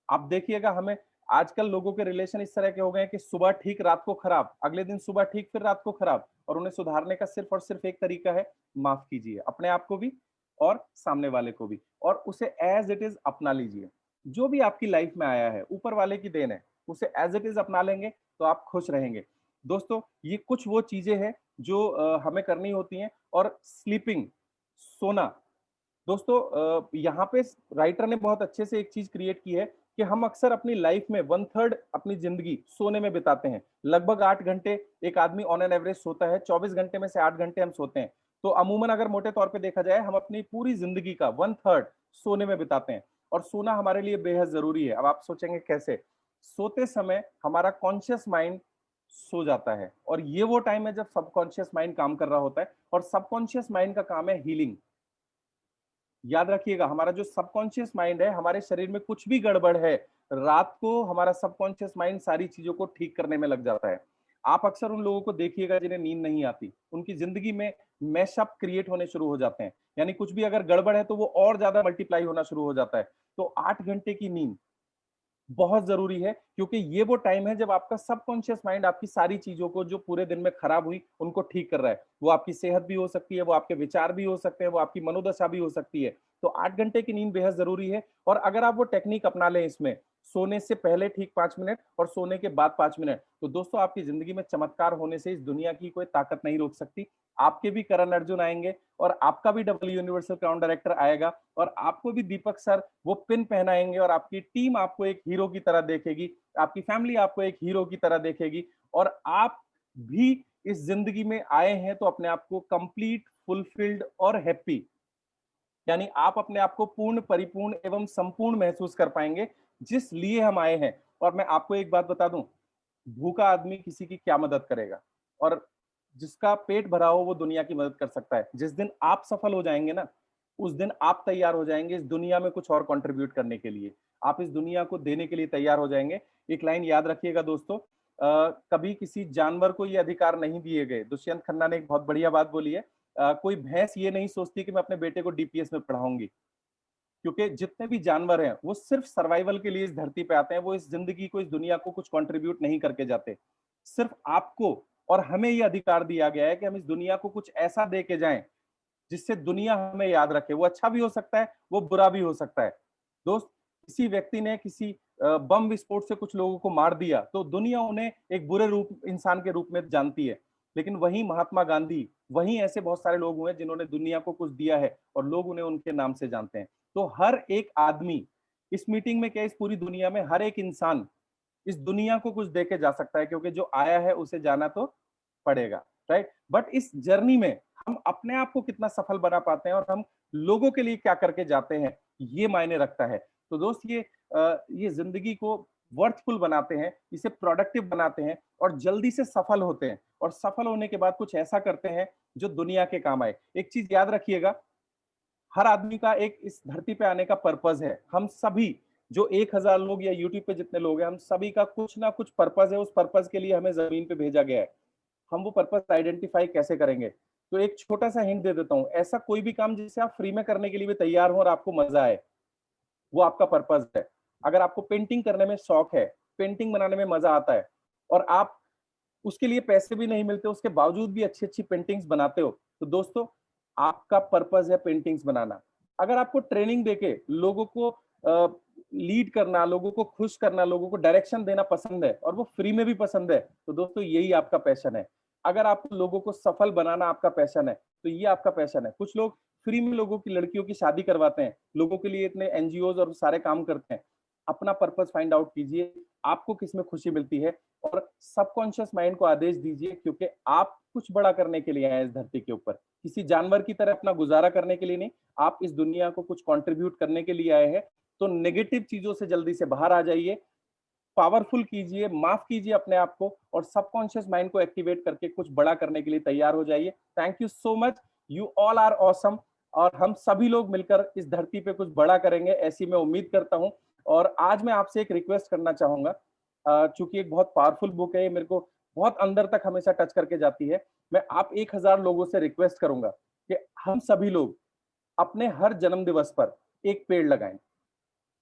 आप देखिएगा, हमें आजकल लोगों के रिलेशन इस तरह के हो गए हैं कि सुबह ठीक रात को खराब, अगले दिन सुबह ठीक फिर रात को खराब। और उन्हें सुधारने का सिर्फ और सिर्फ एक तरीका है, माफ कीजिए अपने आप को भी और सामने वाले को भी, और उसे एज इट इज अपना लीजिए। जो भी आपकी लाइफ में आया है ऊपर वाले की देन है, उसे एज इट इज अपना लेंगे तो आप खुश रहेंगे। दोस्तों ये कुछ वो चीजें हैं जो हमें करनी होती हैं। और स्लीपिंग, सोना, दोस्तों यहाँ पे राइटर ने बहुत अच्छे से एक चीज क्रिएट की है कि हम अक्सर अपनी लाइफ में 1/3 अपनी जिंदगी सोने में बिताते हैं। लगभग 8 घंटे एक आदमी ऑन एन एवरेज सोता है, 24 घंटे में से 8 घंटे हम सोते हैं। तो अमूमन अगर मोटे तौर पे देखा जाए, हम अपनी पूरी जिंदगी का 1/3 सोने में बिताते हैं। और सोना हमारे लिए बेहद जरूरी है। अब आप सोचेंगे कैसे? सोते समय हमारा कॉन्शियस माइंड सो जाता है, और ये वो टाइम है जब सबकॉन्शियस माइंड काम कर रहा होता है, और सबकॉन्शियस माइंड का काम है हीलिंग। याद रखिएगा, हमारा जो सबकॉन्शियस माइंड है, हमारे शरीर में कुछ भी गड़बड़ है, रात को हमारा सबकॉन्शियस माइंड सारी चीजों को ठीक करने में लग जाता है। आप अक्सर उन लोगों को देखिएगा जिन्हें नींद नहीं आती, उनकी जिंदगी में मैशअप क्रिएट होने शुरू हो जाते हैं। यानी कुछ भी अगर गड़बड़ है तो वो और ज्यादा मल्टीप्लाई होना शुरू हो जाता है। तो 8 घंटे की नींद बहुत जरूरी है, क्योंकि ये वो टाइम है जब आपका सबकॉन्शियस माइंड आपकी सारी चीजों को जो पूरे दिन में खराब हुई उनको ठीक कर रहा है। वो आपकी सेहत भी हो सकती है, वो आपके विचार भी हो सकते हैं, वो आपकी मनोदशा भी हो सकती है। तो 8 घंटे की नींद बेहद जरूरी है। और अगर आप वो टेक्निक अपना लें इसमें, सोने से पहले ठीक 5 मिनट और सोने के बाद 5 मिनट, तो दोस्तों आपकी जिंदगी में चमत्कार होने से इस दुनिया की कोई ताकत नहीं रोक सकती। आपके भी करण अर्जुन आएंगे, और आपका भी डब्ल्यू यूनिवर्सल क्राउन डायरेक्टर आएगा, और आपको भी दीपक सर वो पिन पहनाएंगे, और आपकी टीम आपको एक हीरो की तरह देखेगी, आपकी फैमिली आपको एक हीरो की तरह देखेगी। और आप भी इस जिंदगी में आए हैं तो अपने आप को कंप्लीट, फुलफिल्ड और हैप्पी, यानी आप अपने आप को पूर्ण, परिपूर्ण एवं संपूर्ण महसूस कर पाएंगे, जिस लिए हम आए हैं। और मैं आपको एक बात बता दूं, भूखा आदमी किसी की क्या मदद करेगा, और जिसका पेट भरा हो वो दुनिया की मदद कर सकता है। जिस दिन आप सफल हो जाएंगे ना, उस दिन आप तैयार हो जाएंगे इस दुनिया में कुछ और कंट्रीब्यूट करने के लिए। आप इस दुनिया को देने के लिए तैयार हो जाएंगे। एक लाइन याद रखिएगा दोस्तों, कभी किसी जानवर को ये अधिकार नहीं दिए गए। दुष्यंत खन्ना ने एक बहुत बढ़िया बात बोली है, कोई भैंस ये नहीं सोचती कि मैं अपने बेटे को डीपीएस में पढ़ाऊंगी। क्योंकि जितने भी जानवर हैं वो सिर्फ सर्वाइवल के लिए इस धरती पे आते हैं, वो इस जिंदगी को, इस दुनिया को कुछ कंट्रीब्यूट नहीं करके जाते। सिर्फ आपको और हमें ये अधिकार दिया गया है कि हम इस दुनिया को कुछ ऐसा दे के जाएं जिससे दुनिया हमें याद रखे। वो अच्छा भी हो सकता है, वो बुरा भी हो सकता है। दोस्त, किसी व्यक्ति ने किसी बम विस्फोट से कुछ लोगों को मार दिया तो दुनिया उन्हें एक बुरे रूप, इंसान के रूप में जानती है। लेकिन वही महात्मा गांधी, वही ऐसे बहुत सारे लोग हुए जिन्होंने दुनिया को कुछ दिया है, और लोग उन्हें उनके नाम से जानते हैं। तो हर एक आदमी इस मीटिंग में क्या, इस पूरी दुनिया में हर एक इंसान इस दुनिया को कुछ देके जा सकता है, क्योंकि जो आया है उसे जाना तो पड़ेगा, राइट? बट इस जर्नी में हम अपने आप को कितना सफल बना पाते हैं, और हम लोगों के लिए क्या करके जाते हैं, ये मायने रखता है। तो दोस्त, ये जिंदगी को वर्थफुल बनाते हैं, इसे प्रोडक्टिव बनाते हैं, और जल्दी से सफल होते हैं, और सफल होने के बाद कुछ ऐसा करते हैं जो दुनिया के काम आए। एक चीज याद रखिएगा, हर आदमी का एक इस धरती पे आने का पर्पज है। हम सभी जो 1,000 लोग या यूट्यूब पे जितने लोग हैं, हम सभी का कुछ ना कुछ पर्पज है। उस पर्पज के लिए हमें जमीन पे भेजा गया है। हम वो पर्पस आइडेंटिफाई कैसे करेंगे? तो एक छोटा सा हिंट दे देता हूं, ऐसा कोई भी काम जिसे आप फ्री में करने के लिए भी तैयार हो और आपको मजा आए, वो आपका पर्पस है। अगर आपको पेंटिंग करने में शौक है, पेंटिंग बनाने में मजा आता है, और आप उसके लिए पैसे भी नहीं मिलते, उसके बावजूद भी अच्छी अच्छी पेंटिंग्स बनाते हो, तो दोस्तों आपका पर्पस है पेंटिंग्स बनाना। अगर आपको ट्रेनिंग देके लोगों को लीड करना, लोगों को खुश करना, लोगों को डायरेक्शन देना पसंद है, और वो फ्री में भी पसंद है, तो दोस्तों यही आपका पैशन है। अगर आपको लोगों को सफल बनाना आपका पैशन है, तो ये आपका पैशन है। कुछ लोग फ्री में लोगों की, लड़कियों की शादी करवाते हैं, लोगों के लिए इतने एनजीओ और सारे काम करते हैं। अपना पर्पस फाइंड आउट कीजिए, आपको किसमें खुशी मिलती है, और सबकॉन्शियस माइंड को आदेश दीजिए, क्योंकि आप कुछ बड़ा करने के लिए आए इस धरती के ऊपर। किसी जानवर की तरह अपना गुजारा करने के लिए नहीं, आप इस दुनिया को कुछ कंट्रीब्यूट करने के लिए आए हैं। तो नेगेटिव चीजों से जल्दी से बाहर आ जाइए, पावरफुल कीजिए, माफ कीजिए अपने आप को, और सबकॉन्शियस माइंड को एक्टिवेट करके कुछ बड़ा करने के लिए तैयार हो जाइए। Thank you so much, you all are awesome. और हम सभी लोग मिलकर इस धरती पे कुछ बड़ा करेंगे, ऐसी मैं उम्मीद करता हूं। और आज मैं आपसे एक रिक्वेस्ट करना चाहूंगा, चूंकि एक बहुत पावरफुल बुक है, ये मेरे को बहुत अंदर तक हमेशा टच करके जाती है। मैं आप 1,000 लोगों से रिक्वेस्ट करूंगा कि हम सभी लोग अपने हर जन्म दिवस पर एक पेड़ लगाएं।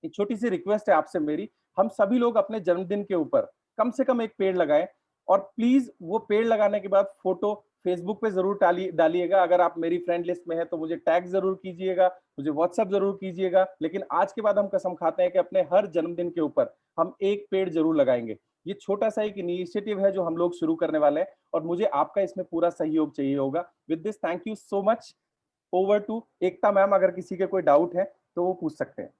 एक छोटी सी रिक्वेस्ट है आपसे मेरी, हम सभी लोग अपने जन्मदिन के ऊपर कम से कम एक पेड़ लगाएं। और प्लीज वो पेड़ लगाने के बाद फोटो फेसबुक पे जरूर डालिएगा। अगर आप मेरी फ्रेंड लिस्ट में है तो मुझे टैग जरूर कीजिएगा, मुझे व्हाट्सएप जरूर कीजिएगा। लेकिन आज के बाद हम कसम खाते हैं कि अपने हर जन्मदिन के ऊपर हम एक पेड़ जरूर लगाएंगे। ये छोटा सा एक इनिशिएटिव है जो हम लोग शुरू करने वाले हैं, और मुझे आपका इसमें पूरा सहयोग चाहिए होगा। With this, thank you so much. Over to Ekta ma'am, अगर किसी के कोई डाउट है तो वो पूछ सकते हैं।